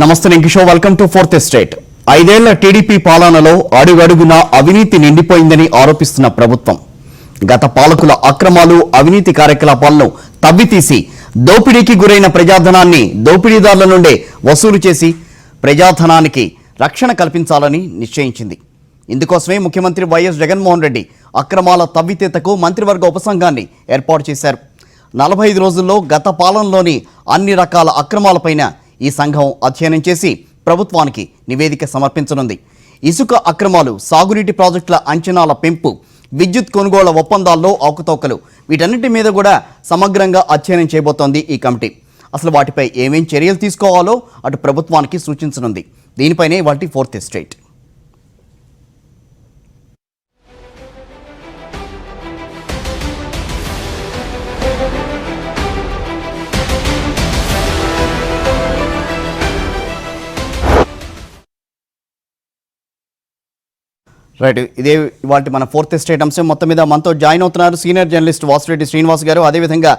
నమస్తే నేను Kishore, welcome to fourth estate. 5 ఏళ్ల టీడీపీ పాలనలో అడుగడుగున అవినీతి నిండిపోయిందని ఆరోపిస్తున్న ప్రభుత్వం గత పాలకుల అక్రమాలు, అవినీతి కార్యకలాపాలను తవ్వితీసి దోపిడీకి గురైన ప్రజాధనాన్ని దోపిడీదారుల నుండే వసూలు చేసి ప్రజాధనానికి రక్షణ కల్పించాలని నిశ్చయించింది. ఇందుకోసమే ముఖ్యమంత్రి వైఎస్ జగన్మోహన్ రెడ్డి అక్రమాల తవ్వితీతకు మంత్రివర్గ ఉపసంఘాన్ని ఏర్పాటు చేశారు. 45 రోజుల్లో గత పాలనలోని అన్ని రకాల అక్రమాలపైన ఈ సంఘం అధ్యయనం చేసి ప్రభుత్వానికి నివేదిక సమర్పించనుంది. ఇసుక అక్రమాలు, సాగునీటి ప్రాజెక్టుల అంచనాల పెంపు, విద్యుత్ కొనుగోళ్ల ఒప్పందాల్లో అవకతవకలు, వీటన్నిటి మీద కూడా సమగ్రంగా అధ్యయనం చేయబోతోంది ఈ కమిటీ. అసలు వాటిపై ఏమేం చర్యలు తీసుకోవాలో అటు ప్రభుత్వానికి సూచించనుంది. దీనిపైనే వాటి ఫోర్త్ ఎస్టేట్. రైట్, ఇదే ఇవాళ మన ఫోర్త్ ఎస్టేట్ అంశం. మొత్తం మీద మనతో జాయిన్ అవుతున్నారు సీనియర్ జర్నలిస్ట్ వాసిరెడ్డి శ్రీనివాస్ గారు, అదేవిధంగా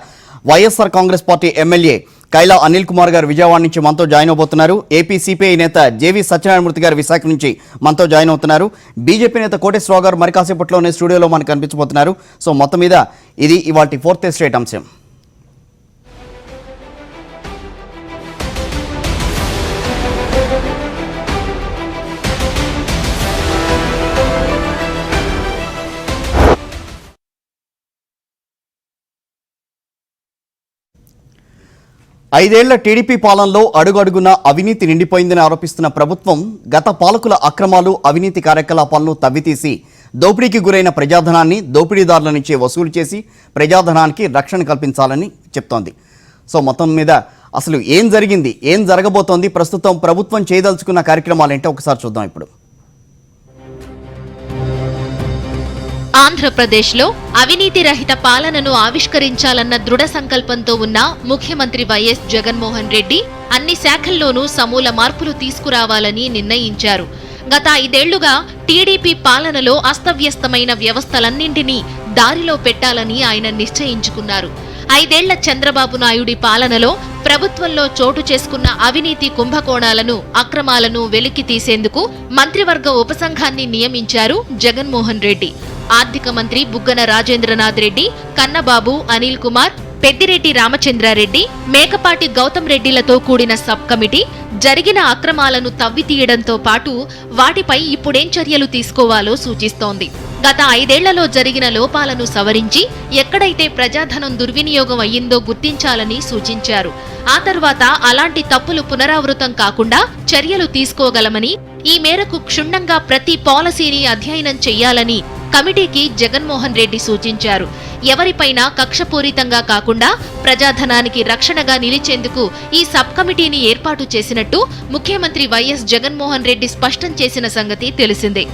వైఎస్ఆర్ కాంగ్రెస్ పార్టీ ఎమ్మెల్యే కైలా అనిల్ కుమార్ గారు విజయవాడ నుంచి మనతో జాయిన్ అవబోతున్నారు. ఏపీ సిపిఐ నేత జేవి సత్యనారాయణమూర్తి గారు విశాఖ నుంచి మనతో జాయిన్ అవుతున్నారు. బీజేపీ నేత కోటేశ్వరరావు గారు మరి కాసేపట్లోనే స్టూడియోలో మనకు కనిపించబోతున్నారు. సో మొత్తం మీద ఇది ఇవాళ ఫోర్త్ ఎస్టేట్ అంశం. ఐదేళ్ల టీడీపీ పాలనలో అడుగడుగున అవినీతి నిండిపోయిందని ఆరోపిస్తున్న ప్రభుత్వం గత పాలకుల అక్రమాలు, అవినీతి కార్యకలాపాలను తవ్వితీసి దోపిడీకి గురైన ప్రజాధనాన్ని దోపిడీదారుల నుంచే వసూలు చేసి ప్రజాధనానికి రక్షణ కల్పించాలని చెప్తోంది. సో మొత్తం మీద అసలు ఏం జరిగింది, ఏం జరగబోతోంది, ప్రస్తుతం ప్రభుత్వం చేయదలుచుకున్న కార్యక్రమాలు ఏంటో ఒకసారి చూద్దాం ఇప్పుడు. ఆంధ్రప్రదేశ్లో అవినీతి రహిత పాలనను ఆవిష్కరించాలన్న దృఢ సంకల్పంతో ఉన్న ముఖ్యమంత్రి వైఎస్ జగన్మోహన్ రెడ్డి అన్ని శాఖల్లోనూ సమూల మార్పులు తీసుకురావాలని నిర్ణయించారు. గత 5 ఏళ్లుగా టీడీపీ పాలనలో అస్తవ్యస్తమైన వ్యవస్థలన్నింటినీ దారిలో పెట్టాలని ఆయన నిశ్చయించుకున్నారు. 5 ఏళ్ల చంద్రబాబు నాయుడి పాలనలో ప్రభుత్వంలో చోటు చేసుకున్న అవినీతి కుంభకోణాలను, అక్రమాలను వెలికి తీసేందుకు మంత్రివర్గ ఉపసంఘాన్ని నియమించారు జగన్మోహన్ రెడ్డి. ఆర్థిక మంత్రి బుగ్గన రాజేంద్రనాథ్ రెడ్డి, కన్నబాబు, అనిల్ కుమార్, పెద్దిరెడ్డి రామచంద్రారెడ్డి, మేకపాటి గౌతమ్ రెడ్డిలతో కూడిన సబ్ కమిటీ జరిగిన అక్రమాలను తవ్వితీయడంతో పాటు వాటిపై ఇప్పుడేం చర్యలు తీసుకోవాలో సూచిస్తోంది. గత 5 ఏళ్లలో జరిగిన లోపాలను సవరించి ఎక్కడైతే ప్రజాధనం దుర్వినియోగం అయ్యిందో గుర్తించాలని సూచించారు. ఆ తర్వాత అలాంటి తప్పులు పునరావృతం కాకుండా చర్యలు తీసుకోగలమని, ఈ మేరకు క్షుణ్ణంగా ప్రతి పాలసీని అధ్యయనం చేయాలని కమిటీకి జగన్మోహన్ రెడ్డి సూచించారు. ఎవరిపైనా కక్షపూరితంగా కాకుండా ప్రజాధనానికి రక్షణగా నిలిచేందుకు ఈ సబ్ కమిటీని ఏర్పాటు చేసినట్టు ముఖ్యమంత్రి వైఎస్ జగన్మోహన్ రెడ్డి స్పష్టం చేసిన సంగతి తెలిసిందే.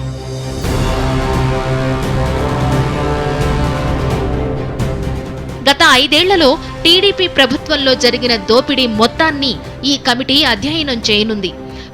గత 5 ఏళ్లలో టీడీపీ ప్రభుత్వంలో జరిగిన దోపిడీ మొత్తాన్ని ఈ కమిటీ అధ్యయనం చేయనుంది.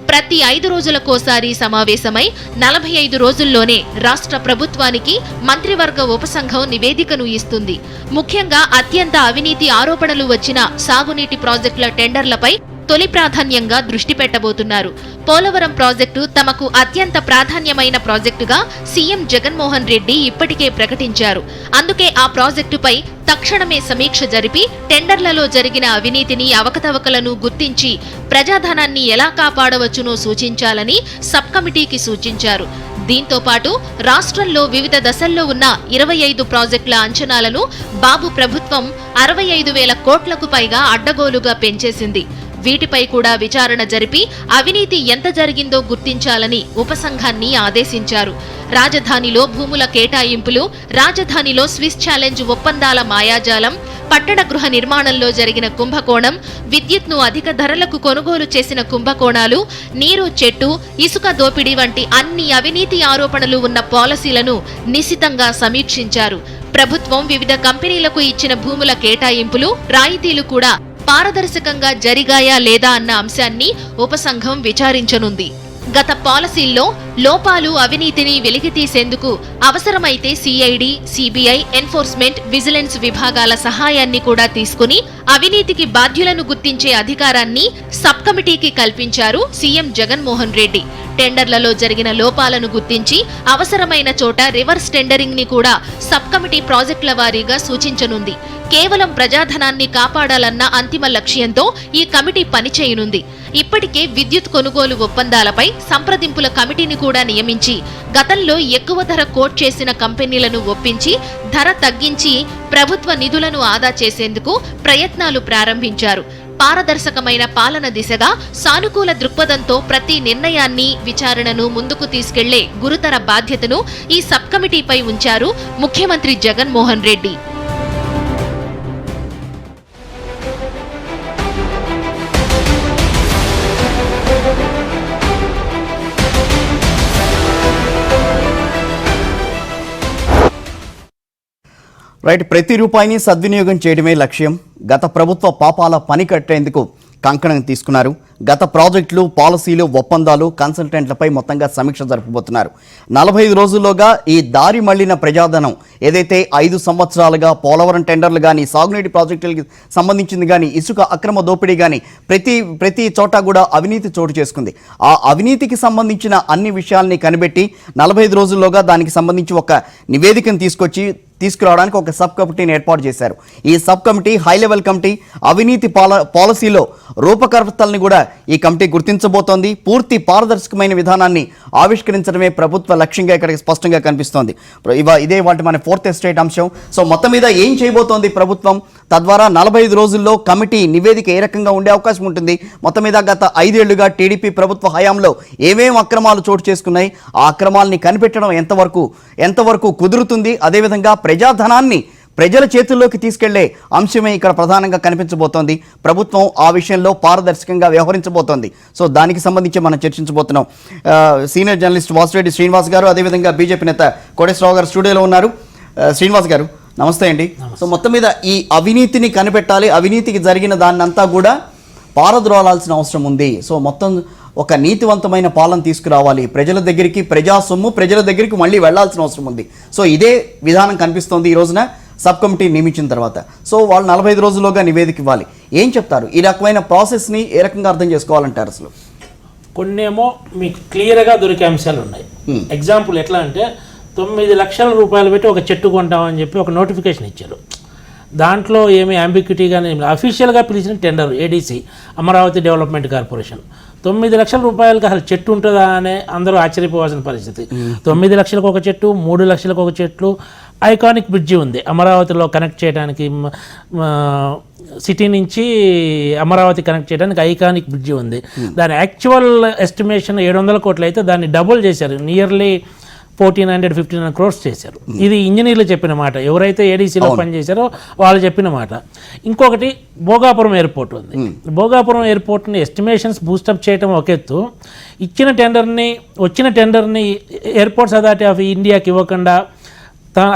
ప్రతి 5 రోజులకోసారి సమావేశమై 45 రోజుల్లోనే రాష్ట్ర ప్రభుత్వానికి మంత్రివర్గ ఉపసంఘం నివేదికను ఇస్తుంది. ముఖ్యంగా అత్యంత అవినీతి ఆరోపణలు వచ్చిన సాగునీటి ప్రాజెక్టుల టెండర్లపై తొలి ప్రాధాన్యంగా దృష్టి పెట్టబోతున్నారు. పోలవరం ప్రాజెక్టు తమకు అత్యంత ప్రాధాన్యమైన ప్రాజెక్టుగా సీఎం జగన్మోహన్ రెడ్డి ఇప్పటికే ప్రకటించారు. అందుకే ఆ ప్రాజెక్టుపై తక్షణమే సమీక్ష జరిపి టెండర్లలో జరిగిన అవినీతిని, అవకతవకలను గుర్తించి ప్రజాధనాన్ని ఎలా కాపాడవచ్చునో సూచించాలని సబ్ కమిటీకి సూచించారు. దీంతో పాటు రాష్ట్రంలో వివిధ దశల్లో ఉన్న 25 ప్రాజెక్టుల అంచనాలను బాబు ప్రభుత్వం 65,000 కోట్లకు పైగా అడ్డగోలుగా పెంచేసింది. వీటిపై కూడా విచారణ జరిపి అవినీతి ఎంత జరిగిందో గుర్తించాలని ఉపసంఘాన్ని ఆదేశించారు. రాజధానిలో భూముల కేటాయింపులు, రాజధానిలో స్విస్ ఛాలెంజ్ ఒప్పందాల మాయాజాలం, పట్టణ గృహ నిర్మాణంలో జరిగిన కుంభకోణం, విద్యుత్ను అధిక ధరలకు కొనుగోలు చేసిన కుంభకోణాలు, నీరు చెట్టు, ఇసుక దోపిడీ వంటి అన్ని అవినీతి ఆరోపణలు ఉన్న పాలసీలను నిశితంగా సమీక్షించారు. ప్రభుత్వం వివిధ కంపెనీలకు ఇచ్చిన భూముల కేటాయింపులు, రాయితీలు కూడా పారదర్శకంగా జరిగాయా లేదా అన్న అంశాన్ని ఉపసంఘం విచారించనుంది. గత పాలసీల్లో లోపాలు, అవినీతిని వెలికితీసేందుకు అవసరమైతే సిఐడి, సిబిఐ, ఎన్ఫోర్స్మెంట్, విజిలెన్స్ విభాగాల సహాయాన్ని కూడా తీసుకుని అవినీతికి బాధ్యులను గుర్తించే అధికారాన్ని సబ్ కమిటీకి కల్పించారు సీఎం జగన్మోహన్ రెడ్డి. టెండర్లలో జరిగిన లోపాలను గుర్తించి అవసరమైన చోట రివర్స్ టెండరింగ్ ని కూడా సబ్ కమిటీ ప్రాజెక్టుల వారీగా సూచించనుంది. కేవలం ప్రజాధనాన్ని కాపాడాలన్న అంతిమ లక్ష్యంతో ఈ కమిటీ పనిచేయనుంది. ఇప్పటికే విద్యుత్ కొనుగోలు ఒప్పందాలపై సంప్రదింపుల కమిటీని కూడా నియమించి గతంలో ఎక్కువ ధర కోట్ చేసిన కంపెనీలను ఒప్పించి ధర తగ్గించి ప్రభుత్వ నిధులను ఆదా చేసేందుకు ప్రయత్నాలు ప్రారంభించారు. పారదర్శకమైన పాలన దిశగా సానుకూల దృక్పథంతో ప్రతి నిర్ణయాన్ని, విచారణను ముందుకు తీసుకెళ్లే గురుతర బాధ్యతను ఈ సబ్ కమిటీపై ఉంచారు ముఖ్యమంత్రి జగన్మోహన్ రెడ్డి. రైట్, ప్రతి రూపాయిని సద్వినియోగం చేయడమే లక్ష్యం. గత ప్రభుత్వ పాపాల పని కట్టేందుకు కంకణం తీసుకున్నారు. గత ప్రాజెక్టులు, పాలసీలు, ఒప్పందాలు, కన్సల్టెంట్లపై మొత్తంగా సమీక్ష జరుపబోతున్నారు. 45 రోజుల్లోగా ఈ దారి మళ్లిన ప్రజాధనం ఏదైతే 5 సంవత్సరాలుగా పోలవరం టెండర్లు కానీ, సాగునీటి ప్రాజెక్టులకు సంబంధించింది కానీ, ఇసుక అక్రమ దోపిడీ కానీ ప్రతి చోట కూడా అవినీతి చోటు చేసుకుంది. ఆ అవినీతికి సంబంధించిన అన్ని విషయాల్ని కనిపెట్టి 45 రోజుల్లోగా దానికి సంబంధించి ఒక నివేదికను తీసుకురావడానికి ఒక సబ్ కమిటీని ఏర్పాటు చేశారు. ఈ sub committee high level committee. అవినీతి పాలసీలో రూపకర్తల్ని కూడా ఈ కమిటీ గుర్తించబోతోంది. పూర్తి పారదర్శకమైన విధానాన్ని ఆవిష్కరించడమే ప్రభుత్వ లక్ష్యంగా ఇక్కడ స్పష్టంగా కనిపిస్తోంది. ఇదే వాటి మన 4th ఎస్టేట్ అంశం. సో మొత్తం మీద ఏం చేయబోతోంది ప్రభుత్వం, తద్వారా 45 రోజుల్లో కమిటీ నివేదిక ఏ రకంగా ఉండే అవకాశం ఉంటుంది, మొత్తం మీద గత 5 ఏళ్లుగా టీడీపీ ప్రభుత్వ హయాంలో ఏమేం అక్రమాలు చోటు చేసుకున్నాయి, ఆ అక్రమాలని కనిపెట్టడం ఎంతవరకు కుదురుతుంది, అదేవిధంగా ప్రజాధనాన్ని ప్రజల చేతుల్లోకి తీసుకెళ్లే అంశమే ఇక్కడ ప్రధానంగా కనిపించబోతోంది. ప్రభుత్వం ఆ విషయంలో పారదర్శకంగా వ్యవహరించబోతోంది. సో దానికి సంబంధించి మనం చర్చించబోతున్నాం. సీనియర్ జర్నలిస్ట్ వాసిరెడ్డి శ్రీనివాస్ గారు, అదేవిధంగా బీజేపీ నేత కోటేశ్వరరావు గారు స్టూడియోలో ఉన్నారు. శ్రీనివాస్ గారు నమస్తే అండి. సో మొత్తం మీద ఈ అవినీతిని కనిపెట్టాలి, అవినీతికి జరిగిన దాన్నంతా కూడా పారద్రోలాల్సిన అవసరం ఉంది. సో మొత్తం ఒక నీతివంతమైన పాలన తీసుకురావాలి, ప్రజల దగ్గరికి, ప్రజా సొమ్ము ప్రజల దగ్గరికి మళ్ళీ వెళ్లాల్సిన అవసరం ఉంది. సో ఇదే విధానం కనిపిస్తోంది ఈ రోజున సబ్ కమిటీ నియమించిన తర్వాత. సో వాళ్ళు 45 రోజుల్లోగా నివేదిక ఇవ్వాలి. ఏం చెప్తారు? ఈ రకమైన ప్రాసెస్ని ఏ రకంగా అర్థం చేసుకోవాలంటారు? అసలు కొన్నేమో మీకు క్లియర్గా దొరికే అంశాలు ఉన్నాయి. ఎగ్జాంపుల్ ఎట్లా అంటే 9 లక్షల రూపాయలు పెట్టి ఒక చెట్టు కొంటామని చెప్పి ఒక నోటిఫికేషన్ ఇచ్చారు. దాంట్లో ఏమి అంబిక్యూటీగానే అఫీషియల్గా పిలిచిన tender ADC Amaravati development corporation 9 లక్షల రూపాయలకి అసలు చెట్టు ఉంటుందా అని అందరూ ఆశ్చర్యపోవాల్సిన పరిస్థితి. 9 లక్షలకు ఒక చెట్టు, 3 లక్షలకు ఒక చెట్లు. ఐకానిక్ బ్రిడ్జి ఉంది అమరావతిలో కనెక్ట్ చేయడానికి, సిటీ నుంచి అమరావతి కనెక్ట్ చేయడానికి ఐకానిక్ బ్రిడ్జి ఉంది. దాని యాక్చువల్ ఎస్టిమేషన్ 700 కోట్లు అయితే దాన్ని డబుల్ చేశారు, నియర్లీ 1400-1500 crores చేశారు. ఇది ఇంజనీర్లు చెప్పిన మాట, ఎవరైతే ఏడీసీలో పనిచేశారో వాళ్ళు చెప్పిన మాట. ఇంకొకటి భోగాపురం ఎయిర్పోర్ట్ ఉంది. భోగాపురం ఎయిర్పోర్ట్ని ఎస్టిమేషన్స్ బూస్టప్ చేయడం ఒక ఎత్తు, వచ్చిన టెండర్ని ఎయిర్పోర్ట్స్ అథారిటీ ఆఫ్ ఇండియాకి ఇవ్వకుండా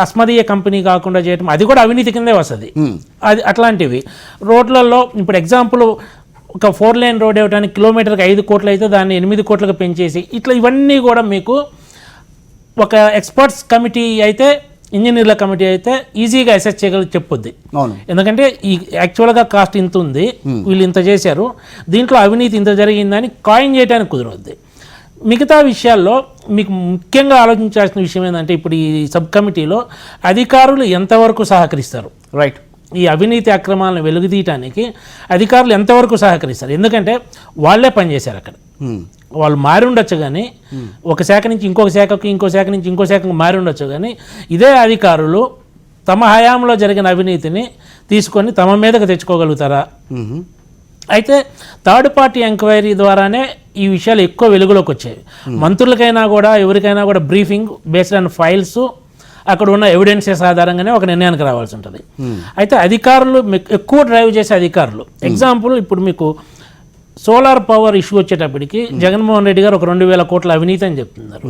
అస్మదీయ కంపెనీ కాకుండా చేయటం, అది కూడా అవినీతి కిందే వస్తుంది. అది అట్లాంటివి రోడ్లలో ఇప్పుడు ఎగ్జాంపుల్ ఒక 4 lane రోడ్ ఇవ్వడానికి కిలోమీటర్కి 5 కోట్లు అయితే దాన్ని 8 కోట్లకు పెంచేసి ఇట్లా ఇవన్నీ కూడా మీకు ఒక ఎక్స్పర్ట్స్ కమిటీ అయితే, ఇంజనీర్ల కమిటీ అయితే ఈజీగా అసెస్ చేయగలిగి చెప్పొద్ది. ఎందుకంటే ఈ యాక్చువల్గా కాస్ట్ ఇంత ఉంది, వీళ్ళు ఇంత చేశారు, దీంట్లో అవినీతి ఇంత జరిగిందని కాయిన్ చేయడానికి కుదరవద్ది. మిగతా విషయాల్లో మీకు ముఖ్యంగా ఆలోచించాల్సిన విషయం ఏంటంటే ఇప్పుడు ఈ సబ్ కమిటీలో అధికారులు ఎంతవరకు సహకరిస్తారు. రైట్, ఈ అవినీతి అక్రమాలను వెలుగుతీయటానికి అధికారులు ఎంతవరకు సహకరిస్తారు. ఎందుకంటే వాళ్ళే పనిచేశారు అక్కడ, వాళ్ళు మారి ఉండొచ్చు కానీ ఒక శాఖ నుంచి ఇంకొక శాఖకు, ఇంకో శాఖ నుంచి ఇంకో శాఖకు మారి ఉండొచ్చు కానీ ఇదే అధికారులు తమ హయాంలో జరిగిన అవినీతిని తీసుకొని తమ మీదకు తెచ్చుకోగలుగుతారా? అయితే థర్డ్ పార్టీ ఎంక్వైరీ ద్వారానే ఈ విషయాలు ఎక్కువ వెలుగులోకి వచ్చాయి. మంత్రులకైనా కూడా ఎవరికైనా కూడా బ్రీఫింగ్ బేస్డ్ ఆన్ ఫైల్స్, అక్కడ ఉన్న ఎవిడెన్సెస్ ఆధారంగానే ఒక నిర్ణయానికి రావాల్సి ఉంటుంది. అయితే అధికారులు ఎక్కువ డ్రైవ్ చేసే అధికారులు, ఎగ్జాంపుల్ ఇప్పుడు మీకు సోలార్ పవర్ ఇష్యూ వచ్చేటప్పటికి జగన్మోహన్ రెడ్డి గారు ఒక 2000 కోట్ల అవినీతి అని చెప్తున్నారు.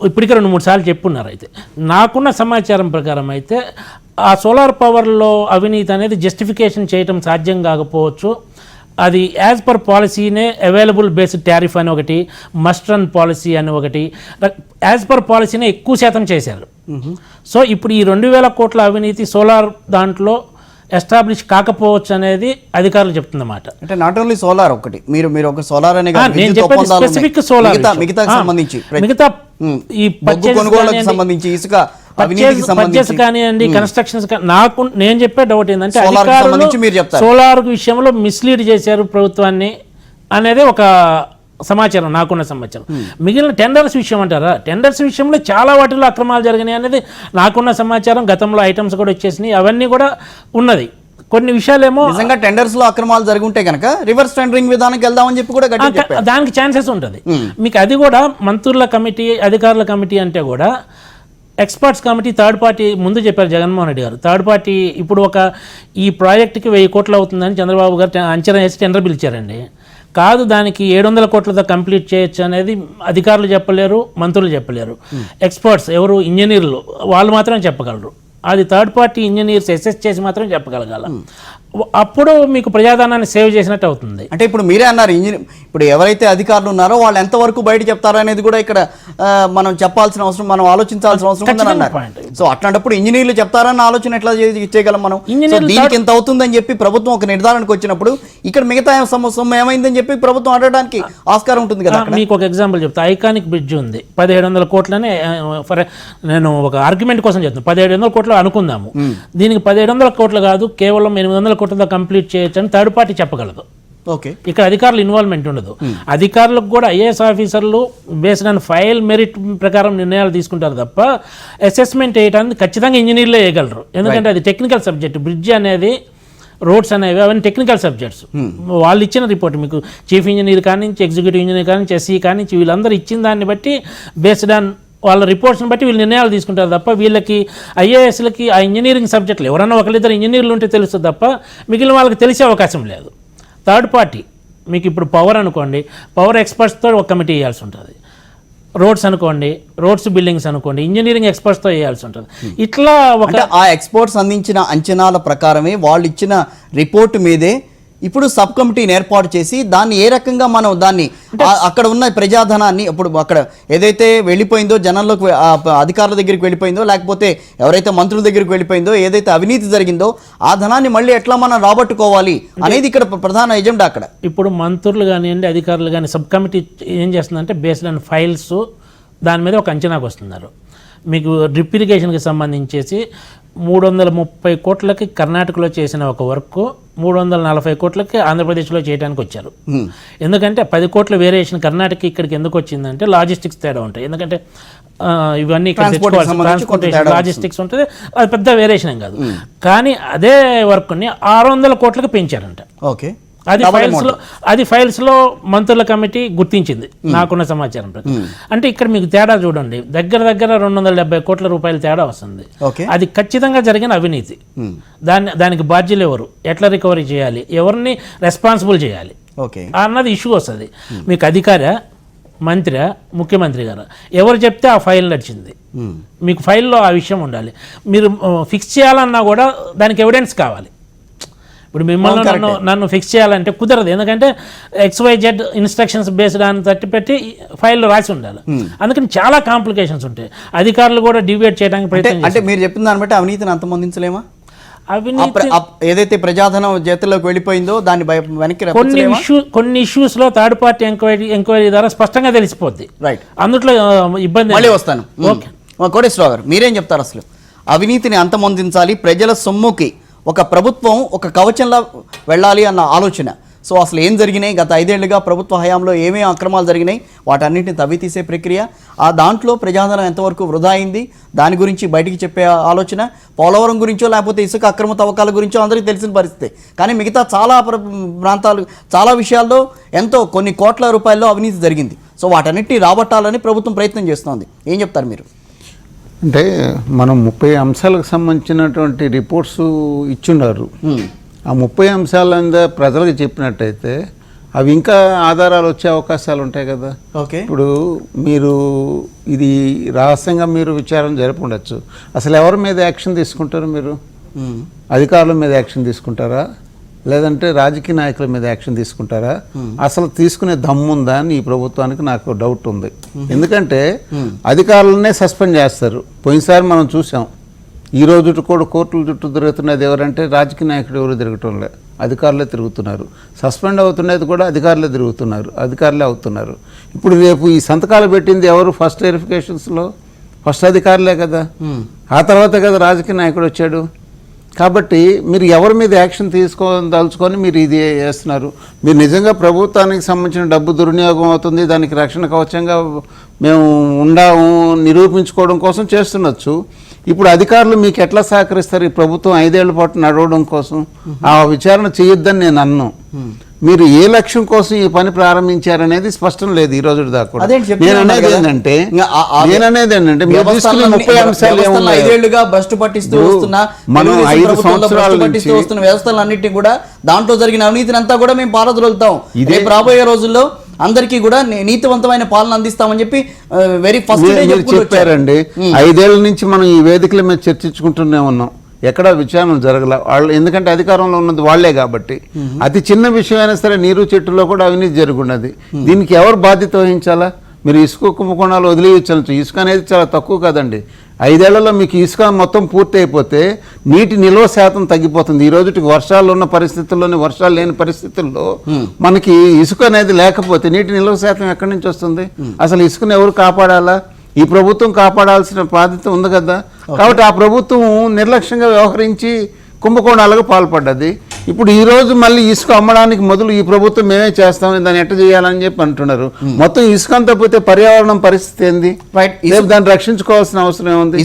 ఇప్పటికే 2-3 సార్లు చెప్పున్నారు. అయితే నాకున్న సమాచారం ప్రకారం అయితే ఆ సోలార్ పవర్లో అవినీతి అనేది జస్టిఫికేషన్ చేయటం సాధ్యం కాకపోవచ్చు. అది యాజ్ పర్ పాలసీనే అవైలబుల్ బేస్డ్ టారిఫ్ అని ఒకటి, మస్ట్ రన్ పాలసీ అని ఒకటి, యాజ్ పర్ పాలసీనే ఎక్కువ శాతం చేశారు. సో ఇప్పుడు ఈ 2,000 కోట్ల అవినీతి సోలార్ దాంట్లో ఎస్టాబ్లిష్ కాకపోవచ్చు అనేది అధికారులు చెప్తున్నమాట. అంటే నాట్ ఓన్లీ సోలార్ ఒకటి, మీరు ఒక సోలార్ అనే నేను చెప్పేది స్పెసిఫిక్ సోలార్, మిగతా సంబంధించి మిగతా ఈ కొనుగోలుకు సంబంధించి ఇసుక పర్చేస్ కానివ్వండి, కన్స్ట్రక్షన్స్ నేను చెప్పే డౌట్ ఏంటంటే అధికారులు సోలార్ విషయంలో మిస్లీడ్ చేశారు ప్రభుత్వాన్ని అనేది ఒక సమాచారం, నాకున్న సమాచారం. మిగిలిన టెండర్స్ విషయం అంటారా, టెండర్స్ విషయంలో చాలా వాటిలో అక్రమాలు జరిగినాయి అనేది నాకున్న సమాచారం. గతంలో ఐటమ్స్ కూడా వచ్చేసినాయి, అవన్నీ కూడా ఉన్నది. కొన్ని విషయాలేమో నిజంగా టెండర్స్ లో అక్రమాలు జరుగుంటే కనుక రివర్స్ టెండరింగ్ విధానానికి వెళ్దామని చెప్పి కూడా దానికి ఛాన్సెస్ ఉంటుంది మీకు. అది కూడా మంత్రుల కమిటీ, అధికారుల కమిటీ అంటే కూడా ఎక్స్పర్ట్స్ కమిటీ, థర్డ్ పార్టీ ముందు చెప్పారు జగన్మోహన్ రెడ్డి గారు. థర్డ్ పార్టీ ఇప్పుడు ఈ ప్రాజెక్టుకి 1000 కోట్లు అవుతుందని చంద్రబాబు గారు అంచనా వేసి టెండర్ పిలిచారండి. కాదు, దానికి 700 కోట్లతో కంప్లీట్ చేయొచ్చు అనేది అధికారులు చెప్పలేరు, మంత్రులు చెప్పలేరు. ఎక్స్పర్ట్స్ ఎవరు, ఇంజనీర్లు, వాళ్ళు మాత్రం చెప్పగలరు. అది థర్డ్ పార్టీ ఇంజనీర్స్ అసెస్ చేసి మాత్రం చెప్పగలగాల. అప్పుడు మీకు ప్రజాధనాన్ని సేవ్ చేసినట్టు అవుతుంది. అంటే ఇప్పుడు మీరే అన్నారు, ఇప్పుడు ఎవరైతే అధికారులు ఉన్నారో వాళ్ళు ఎంతవరకు బయట చెప్తారో అనేది కూడా ఇక్కడ మనం చెప్పాల్సిన అవసరం, మనం ఆలోచించాల్సిన అవసరం ఉందని అన్నారు. సో అట్లాంటప్పుడు ఇంజనీర్లు చెప్తారన్న ఆలోచన ఎట్లా చేయగలం మనం? దీనికి ఎంత అవుతుందని చెప్పి ప్రభుత్వం ఒక నిర్ధారణకు వచ్చినప్పుడు ఇక్కడ మిగతా సొమ్ము ఏమైందని చెప్పి ప్రభుత్వం అడగడానికి ఆస్కారం ఉంటుంది కదా. మీకు ఒక ఎగ్జాంపుల్ చెప్తా. ఐకానిక్ బ్రిడ్జ్ ఉంది, 1700 కోట్లనే, నేను ఒక ఆర్గ్యుమెంట్ కోసం చెప్తాను, 1700 కోట్లు అనుకుందాము. దీనికి 1700 కోట్లు కాదు, కేవలం 800 కోట్లతో కంప్లీట్ చేయొచ్చు అని థర్డ్ పార్టీ చెప్పగలదు. ఓకే, ఇక్కడ అధికారులు ఇన్వాల్వ్మెంట్ ఉండదు. అధికారులకు కూడా ఐఏఎస్ ఆఫీసర్లు బేస్డ్ ఆన్ ఫైల్ మెరిట్ ప్రకారం నిర్ణయాలు తీసుకుంటారు తప్ప అసెస్మెంట్ వేయడానికి ఖచ్చితంగా ఇంజనీర్లే వేయగలరు. ఎందుకంటే అది టెక్నికల్ సబ్జెక్ట్. బ్రిడ్జ్ అనేది, రోడ్స్ అనేవి అవన్నీ టెక్నికల్ సబ్జెక్ట్స్. వాళ్ళు ఇచ్చిన రిపోర్ట్ మీకు చీఫ్ ఇంజనీర్ కానించి, ఎగ్జిక్యూటివ్ ఇంజనీర్ కానించి, ఎస్సీ కానించి, వీళ్ళందరూ ఇచ్చిన దాన్ని బట్టి బేస్డ్ ఆన్ వాళ్ళ రిపోర్ట్స్ని బట్టి వీళ్ళు నిర్ణయాలు తీసుకుంటారు తప్ప వీళ్ళకి ఐఏఎస్లకి ఆ ఇంజనీరింగ్ సబ్జెక్టులు ఎవరన్నా ఒకరిద్దరు ఇంజనీర్లు ఉంటే తెలుస్తుంది తప్ప మిగిలిన వాళ్ళకి తెలిసే అవకాశం లేదు. థర్డ్ పార్టీ మీకు ఇప్పుడు పవర్ అనుకోండి, పవర్ ఎక్స్పర్ట్స్తో ఒక కమిటీ వేయాల్సి ఉంటుంది. రోడ్స్ అనుకోండి, రోడ్స్ బిల్డింగ్స్ అనుకోండి, ఇంజనీరింగ్ ఎక్స్పర్ట్స్తో వేయాల్సి ఉంటుంది. ఇట్లా ఆ ఎక్స్పర్ట్స్ అందించిన అంచనాల ప్రకారమే, వాళ్ళు ఇచ్చిన రిపోర్టు మీదే ఇప్పుడు సబ్ కమిటీని ఏర్పాటు చేసి దాన్ని ఏ రకంగా మనం దాన్ని అక్కడ ఉన్న ప్రజాధనాన్ని, ఇప్పుడు అక్కడ ఏదైతే వెళ్ళిపోయిందో జనాల్లోకి, అధికారుల దగ్గరికి వెళ్ళిపోయిందో, లేకపోతే ఎవరైతే మంత్రుల దగ్గరికి వెళ్ళిపోయిందో, ఏదైతే అవినీతి జరిగిందో ఆ ధనాన్ని మళ్ళీ ఎట్లా మనం రాబట్టుకోవాలి అనేది ఇక్కడ ప్రధాన ఎజెండా. అక్కడ ఇప్పుడు మంత్రులు కానివ్వండి, అధికారులు కానీ సబ్ కమిటీ ఏం చేస్తుందంటే బేస్డ్ ఆన్ ఫైల్స్ దాని మీద ఒక అంచనాకు వస్తున్నారు. మీకు డ్రిప్ ఇరిగేషన్కి సంబంధించేసి 330 కోట్లకి కర్ణాటకలో చేసిన ఒక వర్క్ 340 కోట్లకి ఆంధ్రప్రదేశ్లో చేయడానికి వచ్చారు. ఎందుకంటే 10 కోట్ల వేరియేషన్ కర్ణాటక ఇక్కడికి ఎందుకు వచ్చిందంటే లాజిస్టిక్స్ తేడా ఉంటాయి. ఎందుకంటే ఇవన్నీ ట్రాన్స్పోర్టేషన్ లాజిస్టిక్స్ ఉంటుంది, అది పెద్ద వేరియేషన్ ఏం కాదు. కానీ అదే వర్క్ని 600 కోట్లకు పెంచారంట. ఓకే, అది ఫైల్స్లో మంత్రుల కమిటీ గుర్తించింది నాకున్న సమాచారం ప్రకారం. అంటే ఇక్కడ మీకు తేడా చూడండి, దగ్గర 270 కోట్ల రూపాయల తేడా వస్తుంది. అది ఖచ్చితంగా జరిగిన అవినీతి. దానికి బాధ్యులు ఎవరు, ఎట్లా రికవరీ చేయాలి, ఎవరిని రెస్పాన్సిబుల్ చేయాలి అన్నది ఇష్యూ వస్తుంది. మీకు అధికారా, మంత్రి, ముఖ్యమంత్రి గారు ఎవరు చెప్తే ఆ ఫైల్ నడిచింది. మీకు ఫైల్లో ఆ విషయం ఉండాలి. మీరు ఫిక్స్ చేయాలన్నా కూడా దానికి ఎవిడెన్స్ కావాలి. ఇప్పుడు మిమ్మల్ని నన్ను ఫిక్స్ చేయాలంటే కుదరదు, ఎందుకంటే XYZ ఇన్స్ట్రక్షన్స్ బేస్డ్ అని తట్టి పెట్టి ఫైల్లో రాసి ఉండాలి. అందుకని చాలా కాంప్లికేషన్స్ ఉంటాయి. అధికారులు కూడా డివేట్ చేయడానికి ప్రయత్నం. అంటే మీరు చెప్పిన దాన్ని బట్టి అవినీతిని అంతమొందించలేమా? ఏదైతే ప్రజాధనం చేతుల్లోకి వెళ్ళిపోయిందో దాన్ని వెనక్కి కొన్ని ఇష్యూస్ లో థర్డ్ పార్టీ ఎంక్వైరీ ద్వారా స్పష్టంగా తెలిసిపోద్ది. రైట్, అందులో ఇబ్బంది. మళ్ళీ వస్తాను. కోటేశ్వరరావు గారు, మీరేం చెప్తారు? అసలు అవినీతిని అంతమొందించాలి, ప్రజల సొమ్ముకి ఒక ప్రభుత్వం ఒక కవచంలా వెళ్ళాలి అన్న ఆలోచన. సో అసలు ఏం జరిగినాయి, గత 5 ఏళ్లుగా ప్రభుత్వ హయాంలో ఏమేమి అక్రమాలు జరిగినాయి, వాటన్నింటిని తవ్వి తీసే ప్రక్రియ, ఆ దాంట్లో ప్రజాధనం ఎంతవరకు వృధా అయింది, దాని గురించి బయటికి చెప్పే ఆలోచన, పోలవరం గురించో లేకపోతే ఇసుక అక్రమ తవ్వకాల గురించో అందరికీ తెలిసిన పరిస్థితి. కానీ మిగతా చాలా ప్రాంతాలు, చాలా విషయాల్లో ఎంతో కొన్ని కోట్ల రూపాయల్లో అవినీతి జరిగింది. సో వాటన్నిటిని రాబట్టాలని ప్రభుత్వం ప్రయత్నం చేస్తోంది. ఏం చెప్తారు మీరు? అంటే మనం 30 అంశాలకు సంబంధించినటువంటి రిపోర్ట్స్ ఇచ్చున్నారు. ఆ 30 అంశాల ప్రజలకు చెప్పినట్టయితే అవి ఇంకా ఆధారాలు వచ్చే అవకాశాలు ఉంటాయి కదా. ఓకే, ఇప్పుడు మీరు ఇది రహస్యంగా మీరు విచారణ జరిపి ఉండొచ్చు. అసలు ఎవరి మీద యాక్షన్ తీసుకుంటారు మీరు? అధికారుల మీద యాక్షన్ తీసుకుంటారా, లేదంటే రాజకీయ నాయకుల మీద యాక్షన్ తీసుకుంటారా? అసలు తీసుకునే దమ్ముందా అని ఈ ప్రభుత్వానికి నాకు డౌట్ ఉంది. ఎందుకంటే అధికారులనే సస్పెండ్ చేస్తారు. పోయినసారి మనం చూసాం. ఈ రోజు కూడా కోర్టుల చుట్టూ తిరుగుతున్నది ఎవరంటే రాజకీయ నాయకుడు ఎవరు తిరగటంలే, అధికారులే తిరుగుతున్నారు. సస్పెండ్ అవుతున్నది కూడా అధికారులే తిరుగుతున్నారు, అధికారులే అవుతున్నారు. ఇప్పుడు రేపు ఈ సంతకాలు పెట్టింది ఎవరు? ఫస్ట్ వెరిఫికేషన్స్లో ఫస్ట్ అధికారులే కదా, ఆ తర్వాత కదా రాజకీయ నాయకుడు వచ్చాడు. కాబట్టి మీరు ఎవరి మీద యాక్షన్ తీసుకోదలుచుకొని మీరు ఇది చేస్తున్నారు? మీరు నిజంగా ప్రభుత్వానికి సంబంధించిన డబ్బు దుర్వినియోగం అవుతుంది, దానికి రక్షణ కవచంగా మేము ఉండాము నిరూపించుకోవడం కోసం చేస్తుండొచ్చు. ఇప్పుడు అధికారులు మీకు ఎట్లా సహకరిస్తారు? ఈ ప్రభుత్వం 5 ఏళ్ల పాటు నడవడం కోసం ఆ విచారణ చేయొద్దని నేను అన్నాను. మీరు ఏ లక్ష్యం కోసం ఈ పని ప్రారంభించారనేది స్పష్టం లేదు ఈ రోజు దాకా కూడా. నేను అనేది ఏంటంటే మీరు తీసుకున్న 30 అంశాలు ఏమున్నాయి? 5 ఏళ్లుగా భ్రష్టు పట్టిస్తూ వస్తున్న మనం 5 సంవత్సరాల నుంచి వస్తున్న వ్యవస్థలన్నింటినీ కూడా దాంట్లో జరిగిన అవినీతిని అంతా కూడా మేము పారదొలుగుతాం. ఇదే రాబోయే రోజుల్లో అందరికీ కూడా నీతివంతమైన పాలన అందిస్తామని చెప్పి వెరీ ఫస్ట్ చెప్పారండి. 5 ఏళ్ల నుంచి మనం ఈ వేదికల మీద చర్చించుకుంటూనే ఉన్నాం. ఎక్కడా విచారణ జరగల వాళ్ళు, ఎందుకంటే అధికారంలో ఉన్నది వాళ్లే కాబట్టి. అతి చిన్న విషయం అయినా సరే నీరు చెట్టులో కూడా అవినీతి జరుగున్నది. దీనికి ఎవరు బాధ్యత వహించాలా? మీరు ఇసుక కుంభకోణాలు వదిలేయచ్చు. ఇసుక అనేది చాలా తక్కువ కదండి. 5 ఏళ్లలో మీకు ఇసుక మొత్తం పూర్తి అయిపోతే నీటి నిల్వ శాతం తగ్గిపోతుంది. ఈ రోజుకి వర్షాలు ఉన్న పరిస్థితుల్లోనే, వర్షాలు లేని పరిస్థితుల్లో మనకి ఇసుక అనేది లేకపోతే నీటి నిల్వ శాతం ఎక్కడి నుంచి వస్తుంది? అసలు ఇసుకను ఎవరు కాపాడాలా? ఈ ప్రభుత్వం కాపాడాల్సిన బాధ్యత ఉంది కదా. కాబట్టి ఆ ప్రభుత్వం నిర్లక్ష్యంగా వ్యవహరించి కుంభకోణాలకు పాల్పడ్డది. ఇప్పుడు ఈ రోజు మళ్ళీ ఇసుక అమ్మడానికి మొదలు ఈ ప్రభుత్వం మేమే చేస్తామని దాన్ని ఎట్ట చేయాలని చెప్పి అంటున్నారు. మొత్తం ఇసుక అంతా పోతే పర్యావరణం పరిస్థితి ఏంది? దాన్ని రక్షించుకోవాల్సిన అవసరం ఏముంది?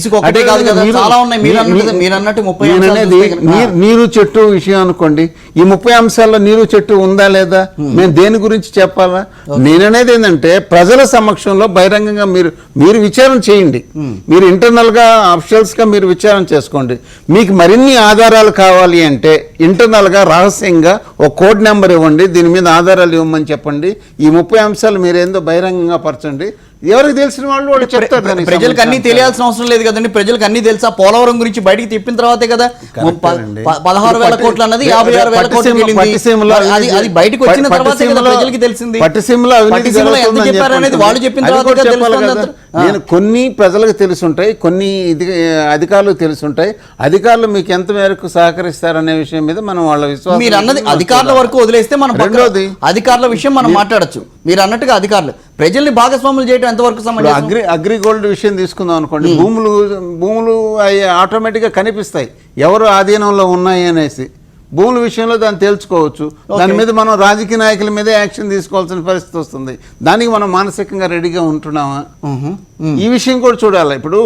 నీరు చెట్టు విషయం అనుకోండి. ఈ 30 అంశాల్లో నీరు చెట్టు ఉందా లేదా? మేము దేని గురించి చెప్పాలా? నేననేది ఏంటంటే ప్రజల సమక్షంలో బహిరంగంగా మీరు విచారణ చేయండి. మీరు ఇంటర్నల్ గా అఫిషియల్స్ గా మీరు విచారణ చేసుకోండి. మీకు మరిన్ని ఆధారాలు కావాలి అంటే ఇంటర్నల్ రహస్యంగా ఒక కోడ్ నెంబర్ ఇవ్వండి, దీని మీద ఆధారాలు ఇవ్వమని చెప్పండి. ఈ 30 అంశాలు మీరేందో బహిరంగంగా పరచండి. ఎవరికి తెలిసిన వాళ్ళు చెప్తారు. ప్రజలకు అన్ని తెలియాల్సిన అవసరం లేదు కదండి. ప్రజలకు అన్ని తెలుసా? పోలవరం గురించి బయటికి తిప్పిన తర్వాతే కదా 16,000 కోట్లు అన్నది 56,000 కోట్లు. అది బయటకు వచ్చిన తర్వాతే కదా ప్రజలకి తెలిసింది. పట్టిసీమలో ఎంత చెప్పారనేది వాళ్ళు చెప్పిన తర్వాత నేను కొన్ని ప్రజలకు తెలుసుంటాయి, కొన్ని అధికారులకు తెలుసుంటాయి. అధికారులు మీకు ఎంత మేరకు సహకరిస్తారనే విషయం మీద మనం వాళ్ళ విశ్వాసం. మీరు అన్నది అధికారుల వరకు వదిలేస్తే మనం అధికారుల విషయం మనం మాట్లాడచ్చు. మీరు అన్నట్టుగా అధికారులు ప్రజల్ని భాగస్వాములు చేయడం ఎంతవరకు సమాజం? అగ్రిగోల్డ్ విషయం తీసుకుందాం అనుకోండి. భూములు ఆటోమేటిక్గా కనిపిస్తాయి ఎవరు ఆధీనంలో ఉన్నాయి అనేసి. భూముల విషయంలో దాన్ని తెలుసుకోవచ్చు. దాని మీద మనం రాజకీయ నాయకుల మీదే యాక్షన్ తీసుకోవాల్సిన పరిస్థితి వస్తుంది. దానికి మనం మానసికంగా రెడీగా ఉంటున్నామా? ఈ విషయం కూడా చూడాలి. ఇప్పుడు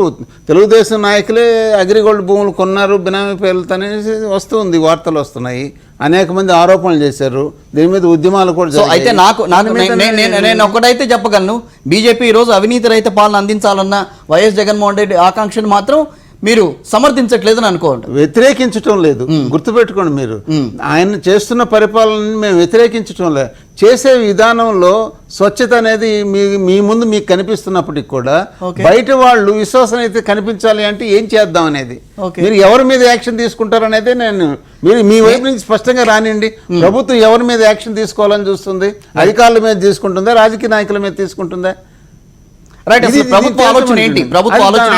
తెలుగుదేశం నాయకులే అగ్రిగోల్డ్ భూములు కొన్నారు బినామీ పేర్లతో అనేసి వస్తుంది, వార్తలు వస్తున్నాయి. అనేక మంది ఆరోపణలు చేశారు. దీని మీద ఉద్యమాలు కూడా. అయితే నేను ఒకటైతే చెప్పగలను, బీజేపీ ఈరోజు అవినీతి రహిత పాలన అందించాలన్న వైఎస్ జగన్మోహన్ రెడ్డి ఆకాంక్షను మాత్రం మీరు సమర్థించట్లేదని అనుకోండి. వ్యతిరేకించటం లేదు, గుర్తుపెట్టుకోండి. మీరు ఆయన చేస్తున్న పరిపాలనని మేము వ్యతిరేకించటం లేదు. చేసే విధానంలో స్వచ్ఛత అనేది మీ ముందు మీకు కనిపిస్తున్నప్పటికి కూడా బయట వాళ్ళు విశ్వసనీయత కనిపించాలి అంటే ఏం చేద్దాం అనేది, మీరు ఎవరి మీద యాక్షన్ తీసుకుంటారు అనేది మీరు మీ వైపు నుంచి స్పష్టంగా రానివ్వండి. ప్రభుత్వం ఎవరి మీద యాక్షన్ తీసుకోవాలని చూస్తుంది? అధికారుల మీద తీసుకుంటుందా, రాజకీయ నాయకుల మీద తీసుకుంటుందా? ప్రభుత్వ ఆలోచన ఏంటి? ప్రభుత్వ ఆలోచన